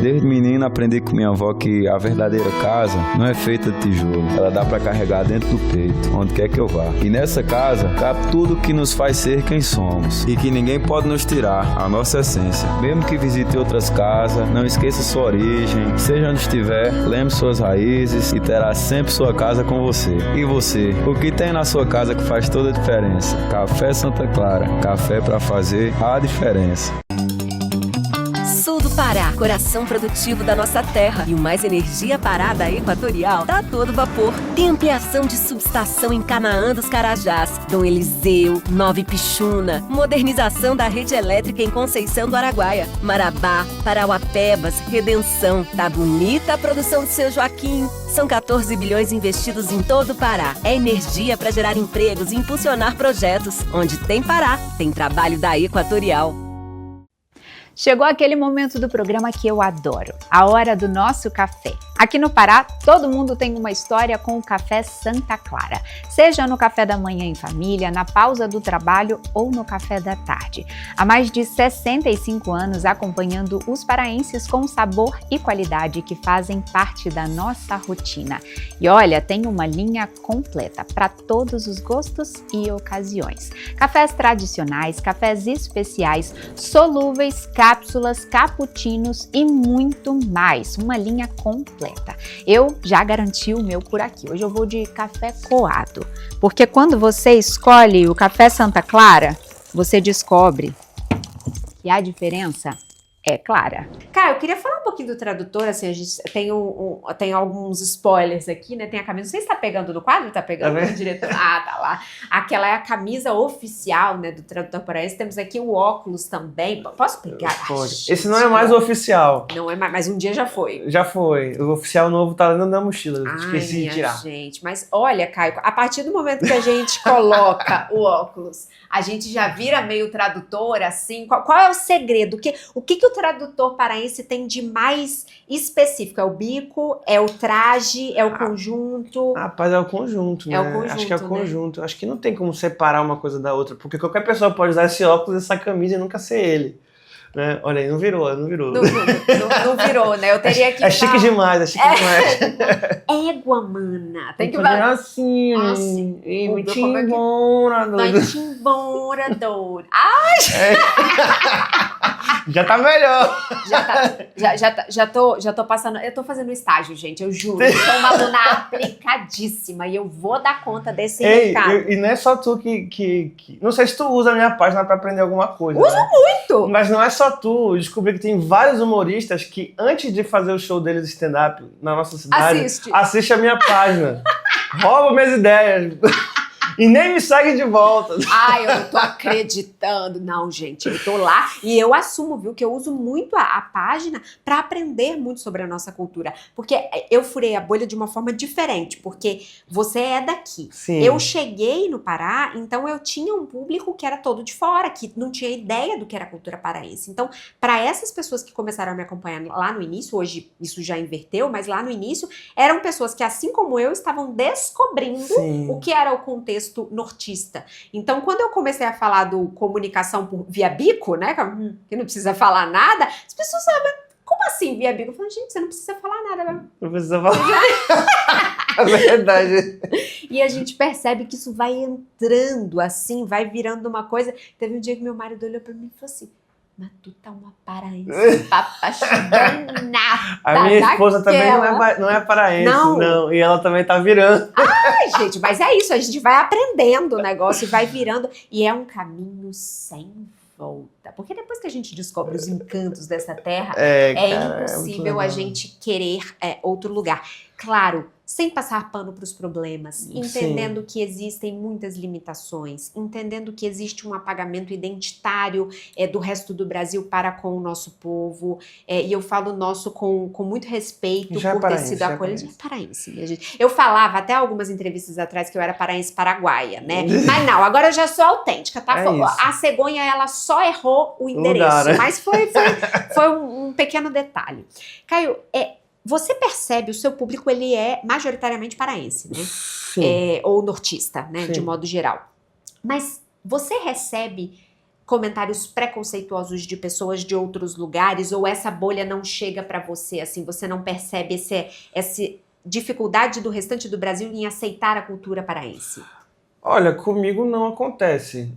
Desde menino aprendi com minha avó que a verdadeira casa não é feita de tijolo. Ela dá pra carregar dentro do peito, onde quer que eu vá. E nessa casa cabe tudo que nos faz ser quem somos e que ninguém pode nos tirar, a nossa essência. Mesmo que visite outras casas, não esqueça sua origem. Seja onde estiver, lembre suas raízes e terá sempre sua casa com você. E você, o que tem na sua casa que faz toda a diferença? Café Santa Clara, café pra fazer a diferença. Sul do Pará, coração produtivo da nossa terra e o mais energia parada equatorial tá a todo vapor. Tem ampliação de subestação em Canaã dos Carajás, Dom Eliseu, Nova Ipixuna, modernização da rede elétrica em Conceição do Araguaia, Marabá, Parauapebas, Redenção. Tá bonita a produção de Seu Joaquim. São 14 bilhões investidos em todo o Pará. É energia para gerar empregos e impulsionar projetos. Onde tem Pará, tem trabalho da Equatorial. Chegou aquele momento do programa que eu adoro, a hora do nosso café. Aqui no Pará, todo mundo tem uma história com o café Santa Clara, seja no café da manhã em família, na pausa do trabalho ou no café da tarde. Há mais de 65 anos acompanhando os paraenses com sabor e qualidade que fazem parte da nossa rotina. E olha, tem uma linha completa para todos os gostos e ocasiões. Cafés tradicionais, cafés especiais, solúveis, cápsulas, cappuccinos e muito mais. Uma linha completa. Eu já garanti o meu por aqui. Hoje eu vou de café coado, porque quando você escolhe o café Santa Clara, você descobre que a diferença é clara. Caio, eu queria falar um pouquinho do tradutor, assim, a gente tem alguns spoilers aqui, né, tem a camisa, não sei se tá pegando do quadro, tá pegando do diretor? Ah, tá lá. Aquela é a camisa oficial, né, do tradutor paraense, temos aqui o óculos também, posso pegar? Pode. Esse não é mais o oficial. Não é mais, mas um dia já foi. Já foi, o oficial novo tá dentro da mochila, eu esqueci de tirar. Gente, mas olha, Caio, a partir do momento que a gente coloca o óculos, a gente já vira meio tradutor, assim, qual é o segredo? O que o tradutor paraense tem de mais específico? É o bico? É o traje? É o conjunto? Rapaz, é o conjunto, né? É o conjunto, acho que é o né? conjunto. Acho que não tem como separar uma coisa da outra, porque qualquer pessoa pode usar esse óculos, essa camisa e nunca ser ele. Né? Olha aí, não virou. Não virou, né? Eu teria que... É chique demais, é chique demais. Égua, mana. Tem que fazer falar assim. E me timbora, doido. Timbora, doido. Já tá melhor. Já tô passando. Eu tô fazendo estágio, gente, eu juro. Eu sou uma aluna aplicadíssima e eu vou dar conta desse recado. E não é só tu que. Não sei se tu usa a minha página pra aprender alguma coisa. Uso muito! Mas não é só tu. Eu descobri que tem vários humoristas que, antes de fazer o show deles de stand-up na nossa cidade, assiste a minha página. Rouba minhas ideias. E nem me segue de volta. Ai, eu não tô acreditando. Não, gente, eu tô lá e eu assumo, viu, que eu uso muito a página pra aprender muito sobre a nossa cultura. Porque eu furei a bolha de uma forma diferente, porque você é daqui. Sim. Eu cheguei no Pará, então eu tinha um público que era todo de fora, que não tinha ideia do que era a cultura paraense. Então, para essas pessoas que começaram a me acompanhar lá no início, hoje isso já inverteu, mas lá no início, eram pessoas que, assim como eu, estavam descobrindo o que era o contexto nortista. Então, quando eu comecei a falar do comunicação via bico, né, que não precisa falar nada, as pessoas sabem, como assim via bico? Eu falei, gente, você não precisa falar nada. Não precisa falar. É verdade. E a gente percebe que isso vai entrando assim, vai virando uma coisa. Teve um dia que meu marido olhou pra mim e falou assim, mas tu tá uma paraense apaixonada. A minha esposa também não é paraense, não. E ela também tá virando. Ai, gente, mas é isso. A gente vai aprendendo o negócio e vai virando. E é um caminho sem volta. Porque depois que a gente descobre os encantos dessa terra, é impossível a gente querer outro lugar. Claro, sem passar pano para os problemas, entendendo que existem muitas limitações, entendendo que existe um apagamento identitário do resto do Brasil para com o nosso povo, e eu falo nosso com muito respeito Já por ter sido acolhido. Já é paraense, minha gente. Eu falava até algumas entrevistas atrás que eu era paraense paraguaia, né? Mas não, agora eu já sou autêntica, tá? A cegonha, ela só errou o endereço, né? Mas foi um pequeno detalhe. Caio, você percebe, o seu público, ele é majoritariamente paraense, né? Sim. Ou nortista, né? Sim. De modo geral. Mas você recebe comentários preconceituosos de pessoas de outros lugares, ou essa bolha não chega pra você, assim, você não percebe essa dificuldade do restante do Brasil em aceitar a cultura paraense? Olha, comigo não acontece.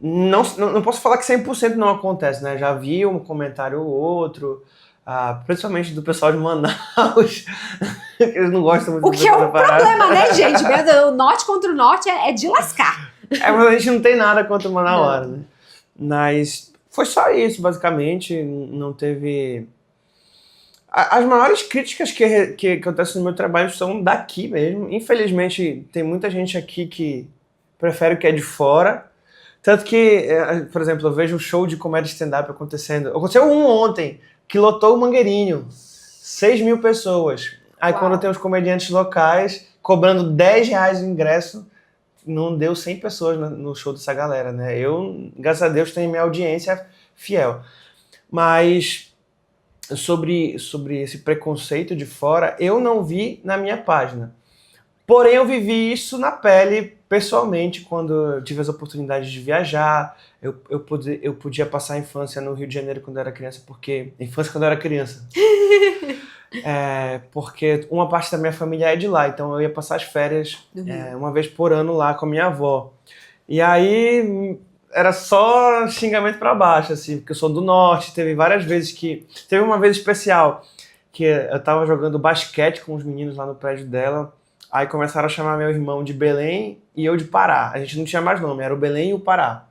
Não posso falar que 100% não acontece, né? Já vi um comentário ou outro, principalmente do pessoal de Manaus, que eles não gostam muito do que é um problema, né, gente? O norte contra o norte é de lascar. Mas a gente não tem nada contra o Manaus, né? Mas foi só isso, basicamente. Não teve... As maiores críticas que acontecem no meu trabalho são daqui mesmo. Infelizmente, tem muita gente aqui que prefere o que é de fora. Tanto que, por exemplo, eu vejo um show de comédia stand-up acontecendo. Aconteceu ontem, que lotou o Mangueirinho. 6 mil pessoas. Aí quando tem os comediantes locais cobrando R$10 o ingresso, não deu 100 pessoas no show dessa galera, né? Eu, graças a Deus, tenho minha audiência fiel. Mas sobre esse preconceito de fora, eu não vi na minha página. Porém, eu vivi isso na pele, pessoalmente, quando eu tive as oportunidades de viajar. Eu podia passar a infância no Rio de Janeiro quando eu era criança, porque porque uma parte da minha família é de lá, então eu ia passar as férias uma vez por ano lá com a minha avó. E aí era só xingamento pra baixo, assim, porque eu sou do norte. Teve várias vezes teve uma vez especial que eu tava jogando basquete com os meninos lá no prédio dela. Aí começaram a chamar meu irmão de Belém e eu de Pará. A gente não tinha mais nome, era o Belém e o Pará.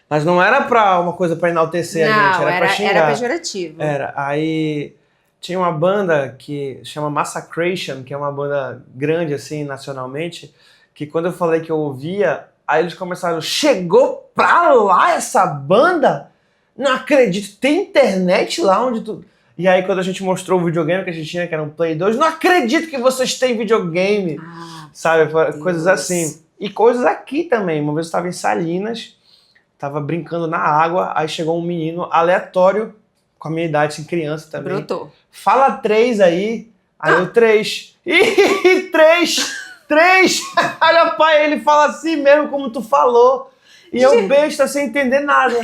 Mas não era uma coisa pra enaltecer a gente, era pra xingar. Era pejorativo. Era. Aí tinha uma banda que chama Massacration, que é uma banda grande, assim, nacionalmente, que quando eu falei que eu ouvia, aí eles começaram, chegou pra lá essa banda? Não acredito, tem internet lá onde tu... E aí quando a gente mostrou o videogame que a gente tinha, que era um Play 2, não acredito que vocês têm videogame, sabe? Coisas assim. E coisas aqui também. Uma vez eu estava em Salinas, estava brincando na água, aí chegou um menino aleatório, com a minha idade, assim, criança também. Brotou. Fala 3 aí. Aí eu 3. Ih, 3! Olha, pai, ele fala assim mesmo como tu falou. E eu besta sem entender nada.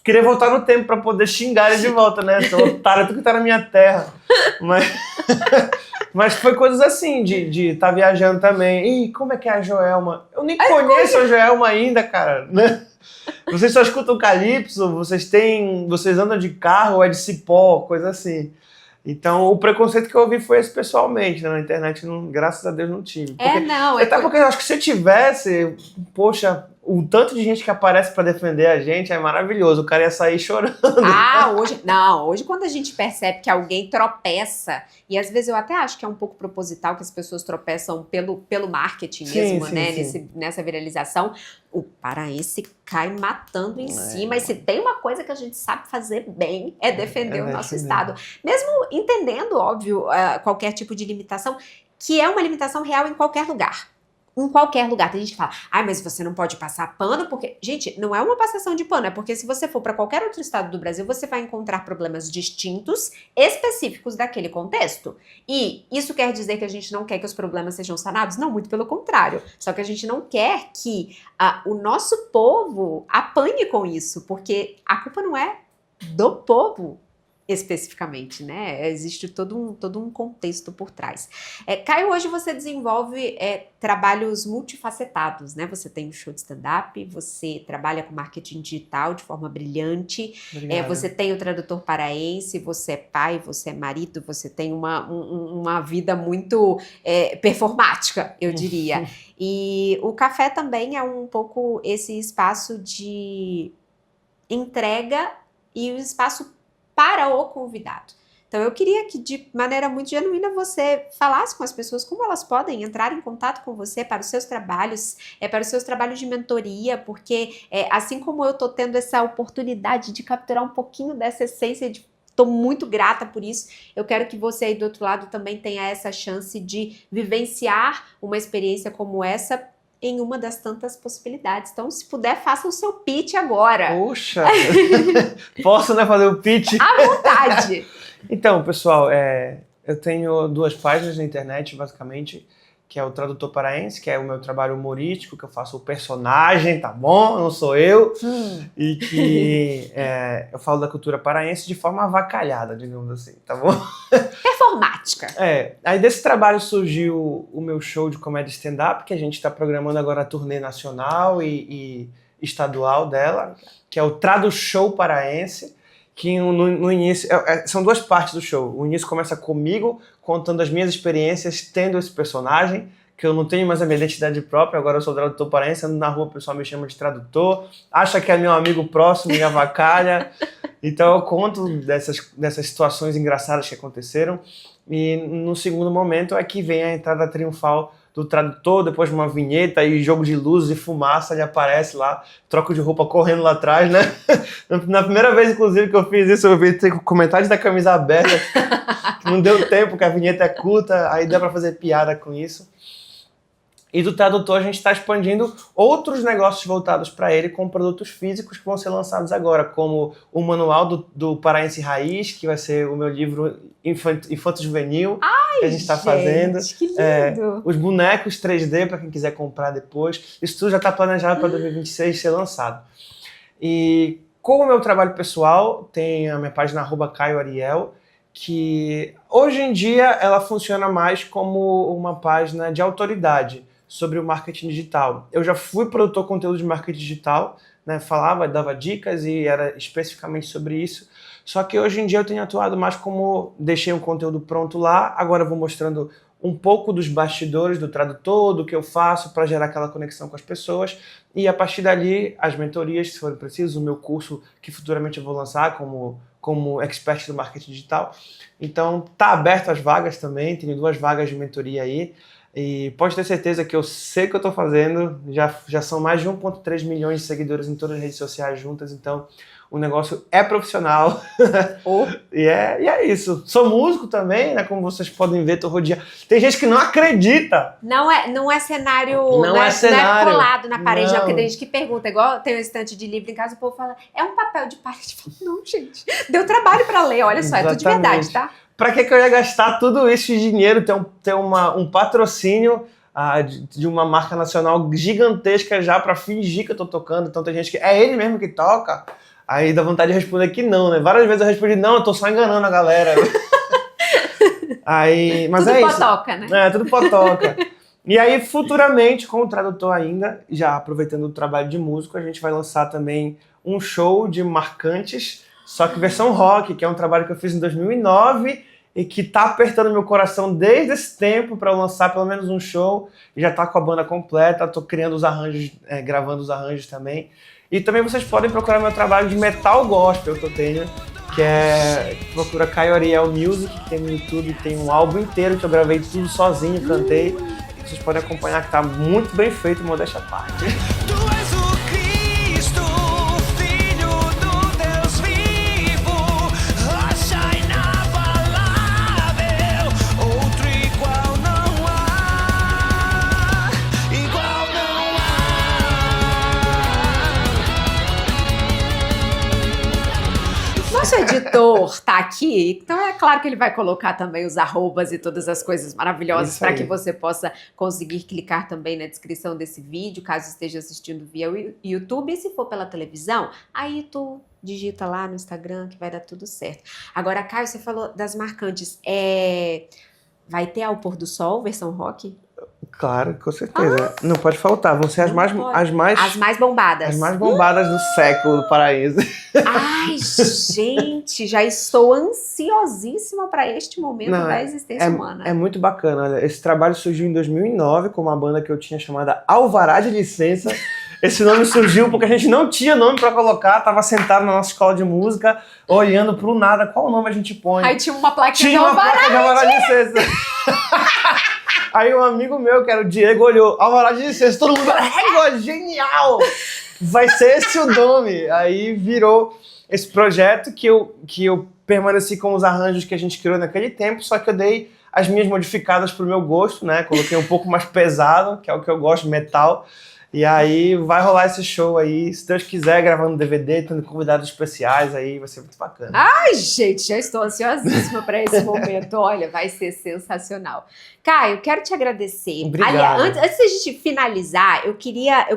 Queria voltar no tempo pra poder xingar ele de volta, né? Seu otário, tu que tá na minha terra. Mas foi coisas assim, de estar viajando também. Ih, como é que é a Joelma? Eu nem conheço a Joelma ainda, cara, né? Vocês só escutam Calypso, vocês andam de carro ou é de cipó, coisa assim. Então, o preconceito que eu ouvi foi esse pessoalmente, né? Na internet, graças a Deus, não tive. Até porque eu acho que se tivesse, poxa, o tanto de gente que aparece pra defender a gente é maravilhoso. O cara ia sair chorando. Hoje quando a gente percebe que alguém tropeça, e às vezes eu até acho que é um pouco proposital que as pessoas tropeçam pelo marketing mesmo, né? Nessa viralização, o paraense cai matando em cima. E se tem uma coisa que a gente sabe fazer bem, é defender o nosso estado. Mesmo entendendo, óbvio, qualquer tipo de limitação, que é uma limitação real em qualquer lugar. Em qualquer lugar. Tem gente que fala, mas você não pode passar pano, porque... Gente, não é uma passação de pano, é porque se você for para qualquer outro estado do Brasil, você vai encontrar problemas distintos, específicos daquele contexto. E isso quer dizer que a gente não quer que os problemas sejam sanados? Não, muito pelo contrário. Só que a gente não quer que o nosso povo apanhe com isso, porque a culpa não é do povo, especificamente, né? Existe todo um contexto por trás. Caio, hoje você desenvolve trabalhos multifacetados, né? Você tem um show de stand-up, você trabalha com marketing digital de forma brilhante, você tem o tradutor paraense, você é pai, você é marido, você tem uma vida muito performática, eu diria. E o café também é um pouco esse espaço de entrega e o espaço para o convidado. Então eu queria que de maneira muito genuína você falasse com as pessoas como elas podem entrar em contato com você para os seus trabalhos, para os seus trabalhos de mentoria, porque assim como eu tô tendo essa oportunidade de capturar um pouquinho dessa essência estou muito grata por isso. Eu quero que você aí do outro lado também tenha essa chance de vivenciar uma experiência como essa em uma das tantas possibilidades. Então, se puder, faça o seu pitch agora. Poxa! Posso, né, fazer o pitch? À vontade! Então, pessoal, eu tenho 2 páginas na internet, basicamente, que é o Tradutor Paraense, que é o meu trabalho humorístico, que eu faço o personagem, tá bom? Não sou eu. E que eu falo da cultura paraense de forma avacalhada, digamos assim, tá bom? Performática. Aí desse trabalho surgiu o meu show de comédia stand-up, que a gente está programando agora a turnê nacional e estadual dela, que é o Tradu Show Paraense, que no início, são 2 partes do show. O início começa comigo, contando as minhas experiências, tendo esse personagem, que eu não tenho mais a minha identidade própria, agora eu sou tradutor paraense, ando na rua, o pessoal me chama de tradutor, acha que é meu amigo próximo, me avacalha. Então eu conto dessas situações engraçadas que aconteceram, e no segundo momento é que vem a entrada triunfal do tradutor, depois de uma vinheta e jogo de luzes e fumaça, ele aparece lá, troco de roupa correndo lá atrás, né? Na primeira vez, inclusive, que eu fiz isso, eu vi comentários da camisa aberta, que não deu tempo, que a vinheta é curta, aí dá pra fazer piada com isso. E do tradutor a gente está expandindo outros negócios voltados para ele com produtos físicos que vão ser lançados agora, como o manual do Paraense Raiz, que vai ser o meu livro infanto-juvenil, que a gente está fazendo. Que lindo! Os bonecos 3D para quem quiser comprar depois. Isso tudo já está planejado para 2026 ser lançado. E com o meu trabalho pessoal, tem a minha página @CaioAriel, que hoje em dia ela funciona mais como uma página de autoridade sobre o marketing digital. Eu já fui produtor de conteúdo de marketing digital, né, falava, dava dicas e era especificamente sobre isso, só que hoje em dia eu tenho atuado mais como deixei um conteúdo pronto lá, agora eu vou mostrando um pouco dos bastidores do tradutor, do que eu faço para gerar aquela conexão com as pessoas, e a partir dali as mentorias, se for preciso, o meu curso que futuramente eu vou lançar como expert do marketing digital. Então tá aberto as vagas também, tenho 2 vagas de mentoria aí, e pode ter certeza que eu sei o que eu estou fazendo, já são mais de 1,3 milhões de seguidores em todas as redes sociais juntas, então o negócio é profissional. E é isso. Sou músico também, né? Como vocês podem ver, tô rodeado. Tem gente que não acredita. Não é cenário, não é cenário. Não é colado na parede, não. Porque tem gente que pergunta, igual tem um estante de livro em casa, o povo fala, é um papel de parede. Não, gente, deu trabalho pra ler, olha só, é tudo de verdade, tá? Pra que eu ia gastar tudo isso de dinheiro, ter um patrocínio de uma marca nacional gigantesca já pra fingir que eu tô tocando? Então tem gente que é ele mesmo que toca. Aí dá vontade de responder que não, né? Várias vezes eu respondi, não, eu tô só enganando a galera. Mas tudo é isso. potoca, né? Tudo potoca. E aí, futuramente, com o tradutor ainda, já aproveitando o trabalho de músico, a gente vai lançar também um show de marcantes, só que versão rock, que é um trabalho que eu fiz em 2009 e que tá apertando meu coração desde esse tempo para lançar pelo menos um show. E já tá com a banda completa, tô criando os arranjos, gravando os arranjos também. E também vocês podem procurar meu trabalho de metal gospel que eu tenho, que procura Caio Ariel Music, que tem no YouTube, tem um álbum inteiro que eu gravei tudo sozinho, cantei. Vocês podem acompanhar que tá muito bem feito, modéstia à parte. Nosso editor tá aqui, então é claro que ele vai colocar também os arrobas e todas as coisas maravilhosas para que você possa conseguir clicar também na descrição desse vídeo, caso esteja assistindo via YouTube. E se for pela televisão, aí tu digita lá no Instagram que vai dar tudo certo. Agora, Caio, você falou das marcantes. Vai ter Ao Pôr do Sol, versão rock? Claro, com certeza. Não pode faltar. Vão ser as mais bombadas. As mais bombadas do século paraense. Ai, gente, já estou ansiosíssima para este momento da existência humana. É muito bacana. Olha, esse trabalho surgiu em 2009 com uma banda que eu tinha chamada Alvará de Licença. Esse nome surgiu porque a gente não tinha nome pra colocar, tava sentado na nossa escola de música, olhando pro nada, qual nome a gente põe? Aí tinha uma plaquinha Tinha uma placa de Alvará de Licença. Aí um amigo meu, que era o Diego, olhou, Alvará de Licença, todo mundo, genial! Vai ser esse o nome. Aí virou esse projeto que eu permaneci com os arranjos que a gente criou naquele tempo, só que eu dei as minhas modificadas pro meu gosto, né? Coloquei um pouco mais pesado, que é o que eu gosto, metal. E aí vai rolar esse show aí, se Deus quiser, gravando DVD, tendo convidados especiais aí, vai ser muito bacana. Ai, gente, já estou ansiosíssima para esse momento. Olha, vai ser sensacional. Caio, quero te agradecer. Obrigado. Aliás, antes da gente finalizar, eu queria,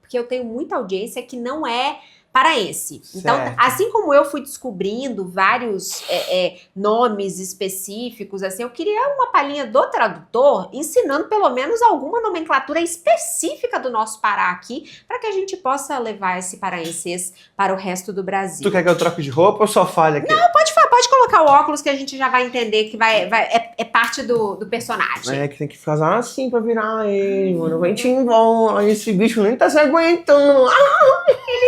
porque eu tenho muita audiência que não é paraense. Então, Certo. assim como eu fui descobrindo vários nomes específicos, assim, eu queria uma palhinha do tradutor ensinando pelo menos alguma nomenclatura específica do nosso Pará aqui, para que a gente possa levar esse paraenses para o resto do Brasil. Tu quer que eu troque de roupa ou só fale aqui? Não, pode colocar o óculos que a gente já vai entender que é parte do personagem. É que tem que fazer assim pra virar ele, mano. Vai te embora. Esse bicho nem tá se aguentando.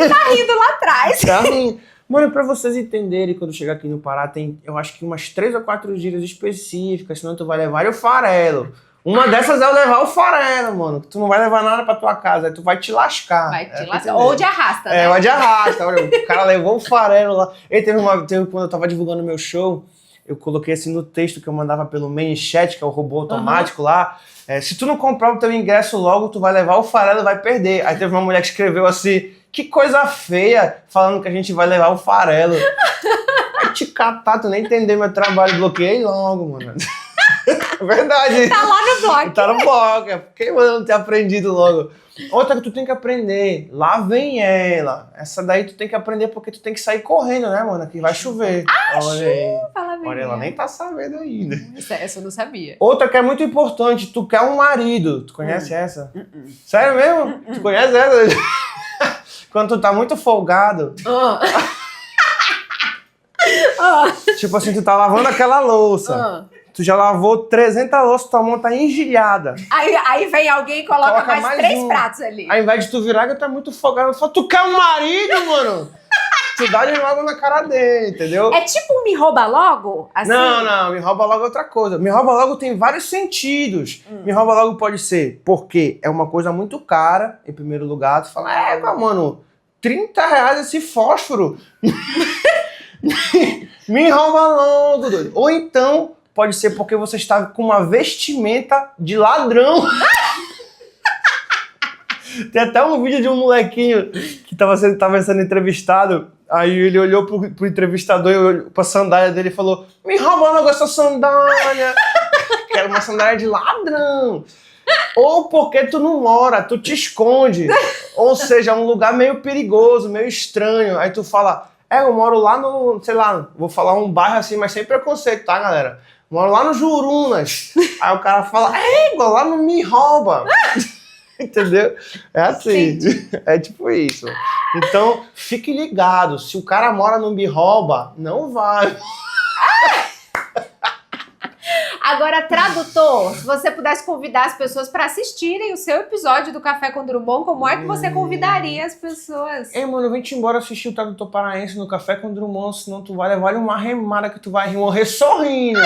Tá rindo lá atrás. Tá ruim. Mano, pra vocês entenderem, quando chegar aqui no Pará, tem, eu acho que umas 3 ou 4 gírias específicas, senão tu vai levar o farelo. Uma dessas é eu levar o farelo, mano. Que tu não vai levar nada pra tua casa, aí tu vai te lascar. Vai te pra lascar. entender. Ou de arrasta, né? Vai de arrasta. Olha, o cara levou o farelo lá. E teve quando eu tava divulgando meu show, eu coloquei assim no texto que eu mandava pelo ManyChat, que é o robô automático lá. Se tu não comprar o teu ingresso logo, tu vai levar o farelo e vai perder. Aí teve uma mulher que escreveu assim, que coisa feia, falando que a gente vai levar o farelo. Vai te catar, tu nem entendeu meu trabalho, bloqueei logo, mano. Verdade. Tá lá no blog. Tá no blog, quem manda não ter aprendido logo? Outra que tu tem que aprender, lá vem ela. Essa daí tu tem que aprender porque tu tem que sair correndo, né, mano? Que vai chover. Olha aí. Fala bem. Olha, ela nem tá sabendo ainda. Essa eu não sabia. Outra que é muito importante, tu quer um marido. Tu conhece essa? Sério mesmo? Tu conhece essa? Quando tu tá muito folgado, tipo assim, tu tá lavando aquela louça. Tu já lavou 300 louças, tua mão tá engilhada. Aí vem alguém e coloca mais 3 um. pratos ali. Ao invés de tu virar, tu tá muito folgado. Só tu quer um marido, mano? Tu dá de logo na cara dele, entendeu? É tipo um me rouba logo? Assim? Não, me rouba logo é outra coisa. Me rouba logo tem vários sentidos. Me rouba logo pode ser porque é uma coisa muito cara, em primeiro lugar. Tu fala, mano, 30 reais esse fósforo. Me rouba logo, doido. Ou então, pode ser porque você está com uma vestimenta de ladrão. Tem até um vídeo de um molequinho que tava sendo entrevistado. Aí ele olhou pro entrevistador e olhou pra sandália dele e falou: me rouba logo essa sandália. Quero uma sandália de ladrão. Ou porque tu não mora, tu te esconde. Ou seja, um lugar meio perigoso, meio estranho. Aí tu fala, eu moro lá no, sei lá, vou falar um bairro assim, mas sem preconceito, tá, galera? Moro lá no Jurunas. Aí o cara fala, igual lá no Me Rouba. Entendeu? É assim. É tipo isso. Então, fique ligado. Se o cara mora no Me Rouba, não vai. Agora, tradutor, se você pudesse convidar as pessoas para assistirem o seu episódio do Café com Drummond, como é que você convidaria as pessoas? Mano, vem-te embora assistir o Tradutor Paraense no Café com Drummond, senão tu vai levar uma remada que tu vai morrer sorrindo.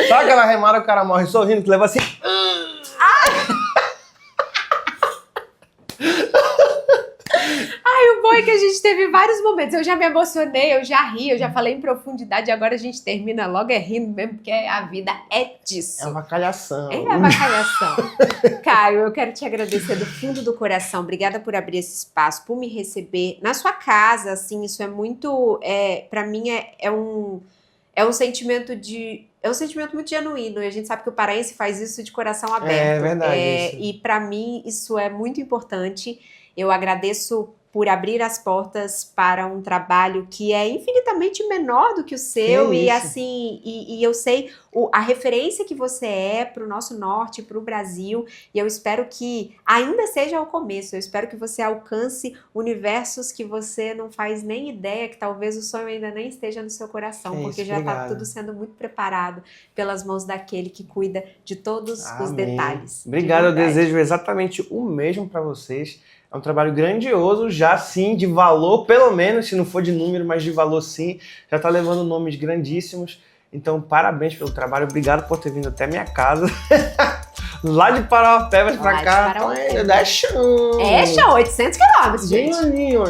Sabe aquela remada que o cara morre sorrindo, que leva assim... Ai, o bom é que a gente teve vários momentos. Eu já me emocionei, eu já ri, eu já falei em profundidade. Agora a gente termina logo rindo mesmo, porque a vida é disso. É uma calhação. É uma avacalhação. Caio, eu quero te agradecer do fundo do coração. Obrigada por abrir esse espaço, por me receber na sua casa. Assim, isso é muito... pra mim é um sentimento de... É um sentimento muito genuíno, e a gente sabe que o paraense faz isso de coração aberto. É verdade. Isso. E pra mim isso é muito importante. Eu agradeço por abrir as portas para um trabalho que é infinitamente menor do que o seu, Que e isso. assim, e eu sei a referência que você é para o nosso norte, para o Brasil, e eu espero que ainda seja o começo, eu espero que você alcance universos que você não faz nem ideia, que talvez o sonho ainda nem esteja no seu coração, Que porque isso, já está obrigado. tudo sendo muito preparado pelas mãos daquele que cuida de todos os Amém. detalhes. de Obrigado, eu verdade. desejo exatamente o mesmo para vocês. É um trabalho grandioso, já sim, de valor, pelo menos, se não for de número, mas de valor sim. Já está levando nomes grandíssimos. Então, parabéns pelo trabalho. Obrigado por ter vindo até minha casa. Lá de Parauapebas Lá para de cá. Parauapebas. É chão. É, chão, 800 quilômetros, Bem gente. aninho,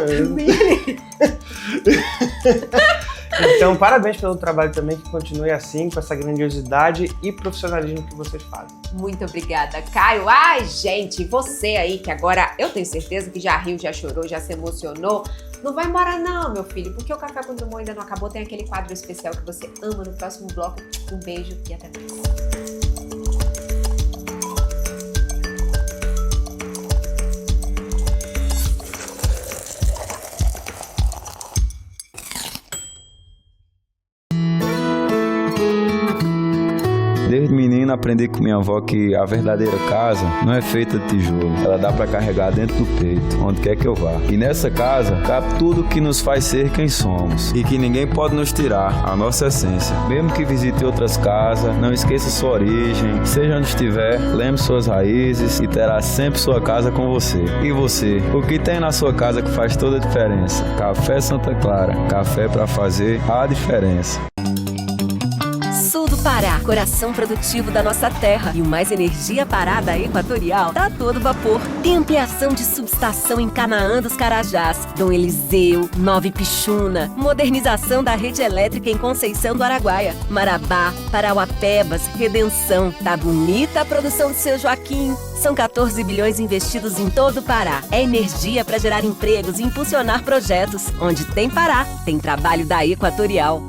Então, parabéns pelo trabalho também, que continue assim, com essa grandiosidade e profissionalismo que vocês fazem. Muito obrigada, Caio. Ai, gente, você aí que agora eu tenho certeza que já riu, já chorou, já se emocionou. Não vai embora não, meu filho, porque o Café com Drummond ainda não acabou. Tem aquele quadro especial que você ama no próximo bloco. Um beijo e até mais. Desde menino aprendi com minha avó que a verdadeira casa não é feita de tijolo. Ela dá pra carregar dentro do peito, onde quer que eu vá. E nessa casa cabe tudo que nos faz ser quem somos. E que ninguém pode nos tirar a nossa essência. Mesmo que visite outras casas, não esqueça sua origem. Seja onde estiver, lembre suas raízes e terá sempre sua casa com você. E você? O que tem na sua casa que faz toda a diferença? Café Santa Clara. Café pra fazer a diferença. Sul do Pará, coração produtivo da nossa terra e o mais energia parada equatorial tá a todo vapor. Tem ampliação de subestação em Canaã dos Carajás, Dom Eliseu, Nova Ipixuna, modernização da rede elétrica em Conceição do Araguaia, Marabá, Parauapebas, Redenção. Tá bonita a produção de seu Joaquim. São 14 bilhões investidos em todo o Pará. É energia para gerar empregos e impulsionar projetos. Onde tem Pará, tem trabalho da Equatorial.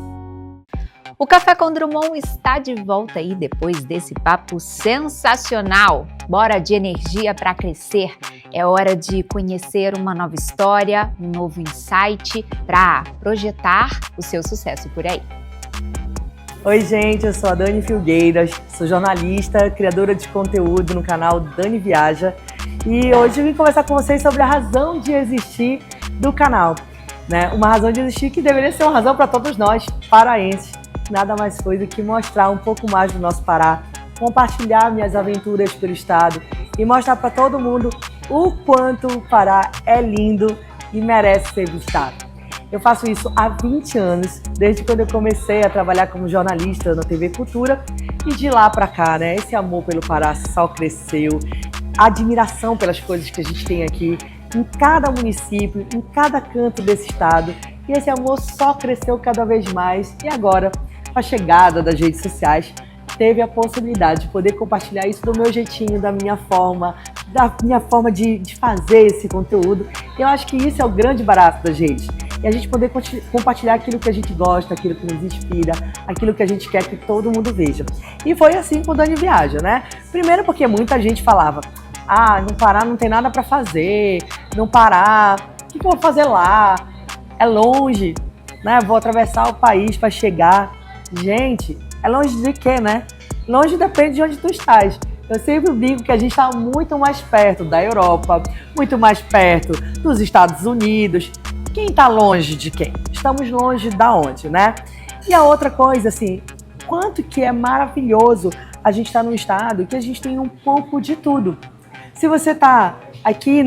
O Café com Drummond está de volta aí depois desse papo sensacional. Bora de energia para crescer. É hora de conhecer uma nova história, um novo insight para projetar o seu sucesso por aí. Oi, gente, eu sou a Dani Filgueiras, sou jornalista, criadora de conteúdo no canal Dani Viaja, e hoje eu vim conversar com vocês sobre a razão de existir do canal, né? Uma razão de existir que deveria ser uma razão para todos nós, paraenses. Nada mais foi do que mostrar um pouco mais do nosso Pará, compartilhar minhas aventuras pelo estado e mostrar para todo mundo o quanto o Pará é lindo e merece ser visitado. Eu faço isso há 20 anos, desde quando eu comecei a trabalhar como jornalista na TV Cultura, e de lá para cá, né? Esse amor pelo Pará só cresceu, a admiração pelas coisas que a gente tem aqui em cada município, em cada canto desse estado, e esse amor só cresceu cada vez mais. E agora, com a chegada das redes sociais, teve a possibilidade de poder compartilhar isso do meu jeitinho, da minha forma de fazer esse conteúdo. Eu acho que isso é o grande barato da gente. E a gente poder compartilhar aquilo que a gente gosta, aquilo que nos inspira, aquilo que a gente quer que todo mundo veja. E foi assim com o Dani Viaja, né? Primeiro porque muita gente falava, no Pará não tem nada para fazer, no Pará, o que eu vou fazer lá? É longe, né? Vou atravessar o país para chegar. Gente, é longe de quê, né? Longe depende de onde tu estás. Eu sempre digo que a gente está muito mais perto da Europa, muito mais perto dos Estados Unidos. Quem está longe de quem? Estamos longe da onde, né? E a outra coisa, assim, quanto que é maravilhoso a gente estar num estado que a gente tem um pouco de tudo. Se você está aqui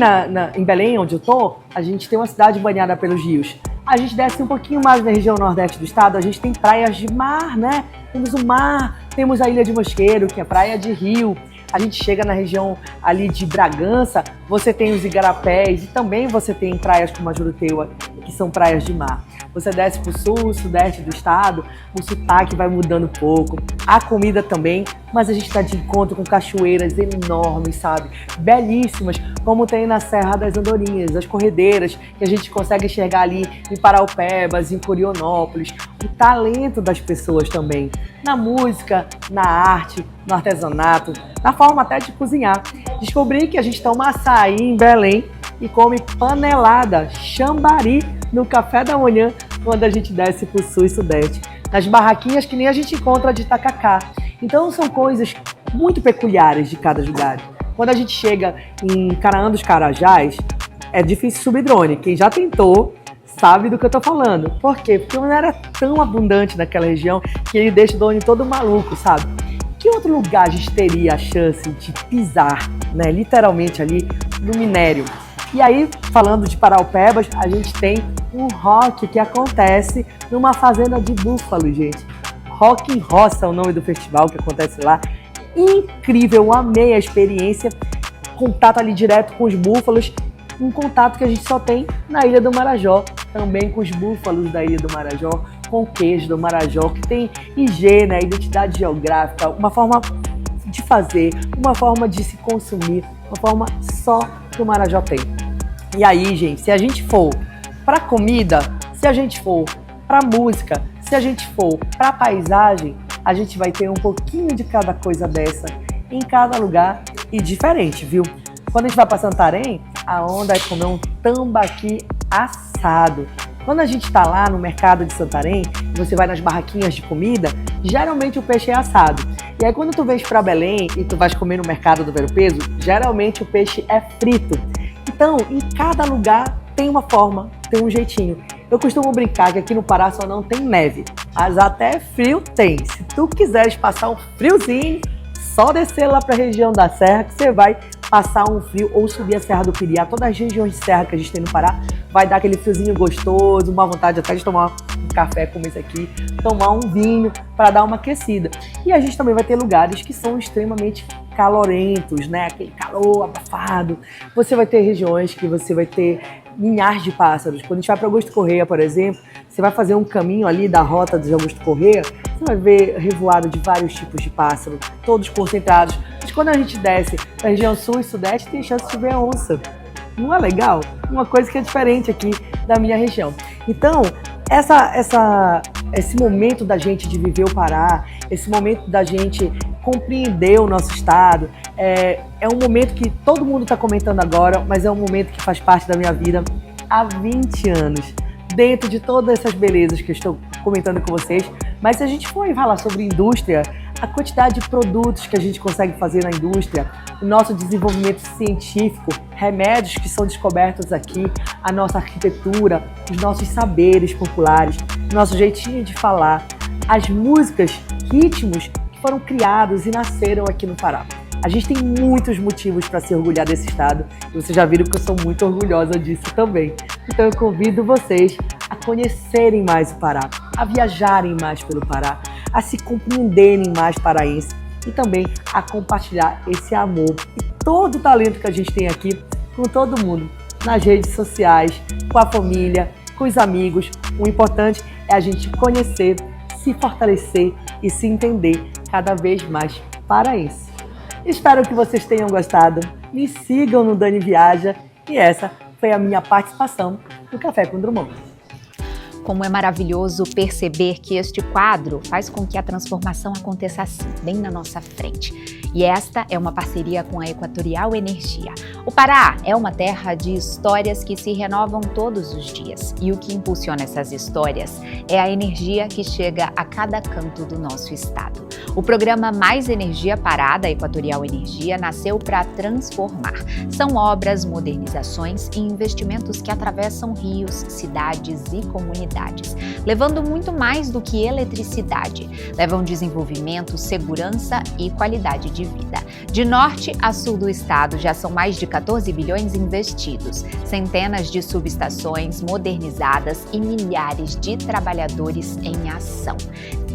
em Belém, onde eu tô, a gente tem uma cidade banhada pelos rios. A gente desce um pouquinho mais na região nordeste do estado, a gente tem praias de mar, né? Temos o mar, temos a Ilha de Mosqueiro, que é praia de rio. A gente chega na região ali de Bragança, você tem os igarapés e também você tem praias como a Juruteua, que são praias de mar. Você desce para o sul, sudeste do estado, o sotaque vai mudando um pouco, a comida também, mas a gente está de encontro com cachoeiras enormes, sabe? Belíssimas, como tem na Serra das Andorinhas, as corredeiras que a gente consegue enxergar ali em Paraupebas, em Curionópolis, o talento das pessoas também, na música, na arte, no artesanato, na forma até de cozinhar. Descobri que a gente toma açaí em Belém e come panelada, chambari, no café da manhã, quando a gente desce para o sul e sudeste. Nas barraquinhas que nem a gente encontra de tacacá. Então são coisas muito peculiares de cada lugar. Quando a gente chega em Canaã dos Carajás, é difícil subir drone. Quem já tentou sabe do que eu tô falando. Por quê? Porque não era tão abundante naquela região que ele deixa o drone todo maluco, sabe? Que outro lugar a gente teria a chance de pisar, né, literalmente ali no minério? E aí, falando de Paraupebas, a gente tem um rock que acontece numa fazenda de búfalo, gente. Rock em Roça é o nome do festival que acontece lá. Incrível, eu amei a experiência. Contato ali direto com os búfalos. Um contato que a gente só tem na Ilha do Marajó, também com os búfalos da Ilha do Marajó, com o queijo do Marajó, que tem IG, né, identidade geográfica, uma forma de fazer, uma forma de se consumir, uma forma só que o Marajó tem. E aí, gente, se a gente for para comida, se a gente for para música, se a gente for para paisagem, a gente vai ter um pouquinho de cada coisa dessa em cada lugar e diferente, viu? Quando a gente vai para Santarém, a onda é comer um tambaqui assado. Quando a gente está lá no mercado de Santarém, você vai nas barraquinhas de comida, geralmente o peixe é assado. E aí quando tu vens para Belém e tu vais comer no mercado do Vero Peso, geralmente o peixe é frito. Então, em cada lugar tem uma forma, tem um jeitinho. Eu costumo brincar que aqui no Pará só não tem neve, mas até frio tem. Se tu quiseres passar um friozinho, só descer lá para a região da Serra que você vai passar um frio, ou subir a Serra do Piriá, todas as regiões de serra que a gente tem no Pará, vai dar aquele friozinho gostoso, uma vontade até de tomar um café como esse aqui, tomar um vinho para dar uma aquecida. E a gente também vai ter lugares que são extremamente calorentos, né? Aquele calor abafado. Você vai ter regiões que você vai ter milhares de pássaros. Quando a gente vai para Augusto Corrêa, por exemplo, você vai fazer um caminho ali da rota de Augusto Corrêa, você vai ver revoado de vários tipos de pássaro, todos concentrados. Mas quando a gente desce para a região sul e sudeste, tem chance de ver onça. Não é legal? Uma coisa que é diferente aqui da minha região. Então, esse momento da gente de viver o Pará, esse momento da gente compreender o nosso estado, é um momento que todo mundo está comentando agora, mas é um momento que faz parte da minha vida há 20 anos. Dentro de todas essas belezas que eu estou comentando com vocês, mas se a gente for falar sobre indústria, a quantidade de produtos que a gente consegue fazer na indústria, o nosso desenvolvimento científico, remédios que são descobertos aqui, a nossa arquitetura, os nossos saberes populares, o nosso jeitinho de falar, as músicas, ritmos que foram criados e nasceram aqui no Pará. A gente tem muitos motivos para se orgulhar desse estado e vocês já viram que eu sou muito orgulhosa disso também. Então eu convido vocês a conhecerem mais o Pará, a viajarem mais pelo Pará, a se compreenderem mais paraense e também a compartilhar esse amor e todo o talento que a gente tem aqui com todo mundo, nas redes sociais, com a família, com os amigos. O importante é a gente conhecer, se fortalecer e se entender cada vez mais paraense. Espero que vocês tenham gostado. Me sigam no Dani Viaja e essa foi a minha participação no Café com Drummond. Como é maravilhoso perceber que este quadro faz com que a transformação aconteça assim, bem na nossa frente. E esta é uma parceria com a Equatorial Energia. O Pará é uma terra de histórias que se renovam todos os dias. E o que impulsiona essas histórias é a energia que chega a cada canto do nosso estado. O programa Mais Energia Pará, da Equatorial Energia, nasceu para transformar. São obras, modernizações e investimentos que atravessam rios, cidades e comunidades, levando muito mais do que eletricidade. Levam desenvolvimento, segurança e qualidade de vida. De norte a sul do estado já são mais de 14 bilhões investidos, centenas de subestações modernizadas e milhares de trabalhadores em ação.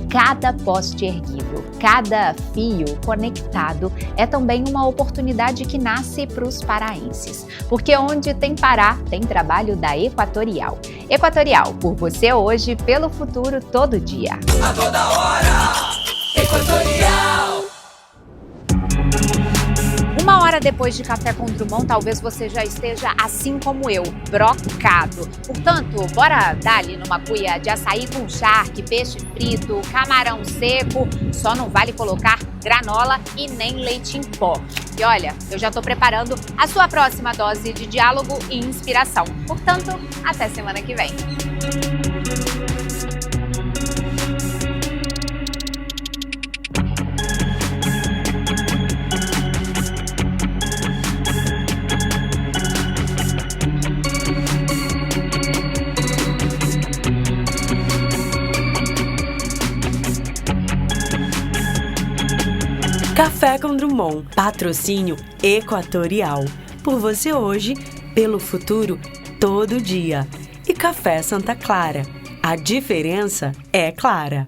Cada poste erguido, cada fio conectado é também uma oportunidade que nasce para os paraenses. Porque onde tem Pará, tem trabalho da Equatorial. Equatorial, por você hoje, pelo futuro todo dia. A toda hora, Equatorial. Uma hora depois de Café com Drummond, talvez você já esteja assim como eu, brocado. Portanto, bora dar ali numa cuia de açaí com charque, peixe frito, camarão seco. Só não vale colocar granola e nem leite em pó. E olha, eu já estou preparando a sua próxima dose de diálogo e inspiração. Portanto, até semana que vem. Café com Drummond, patrocínio Equatorial. Por você hoje, pelo futuro, todo dia. E Café Santa Clara. A diferença é clara.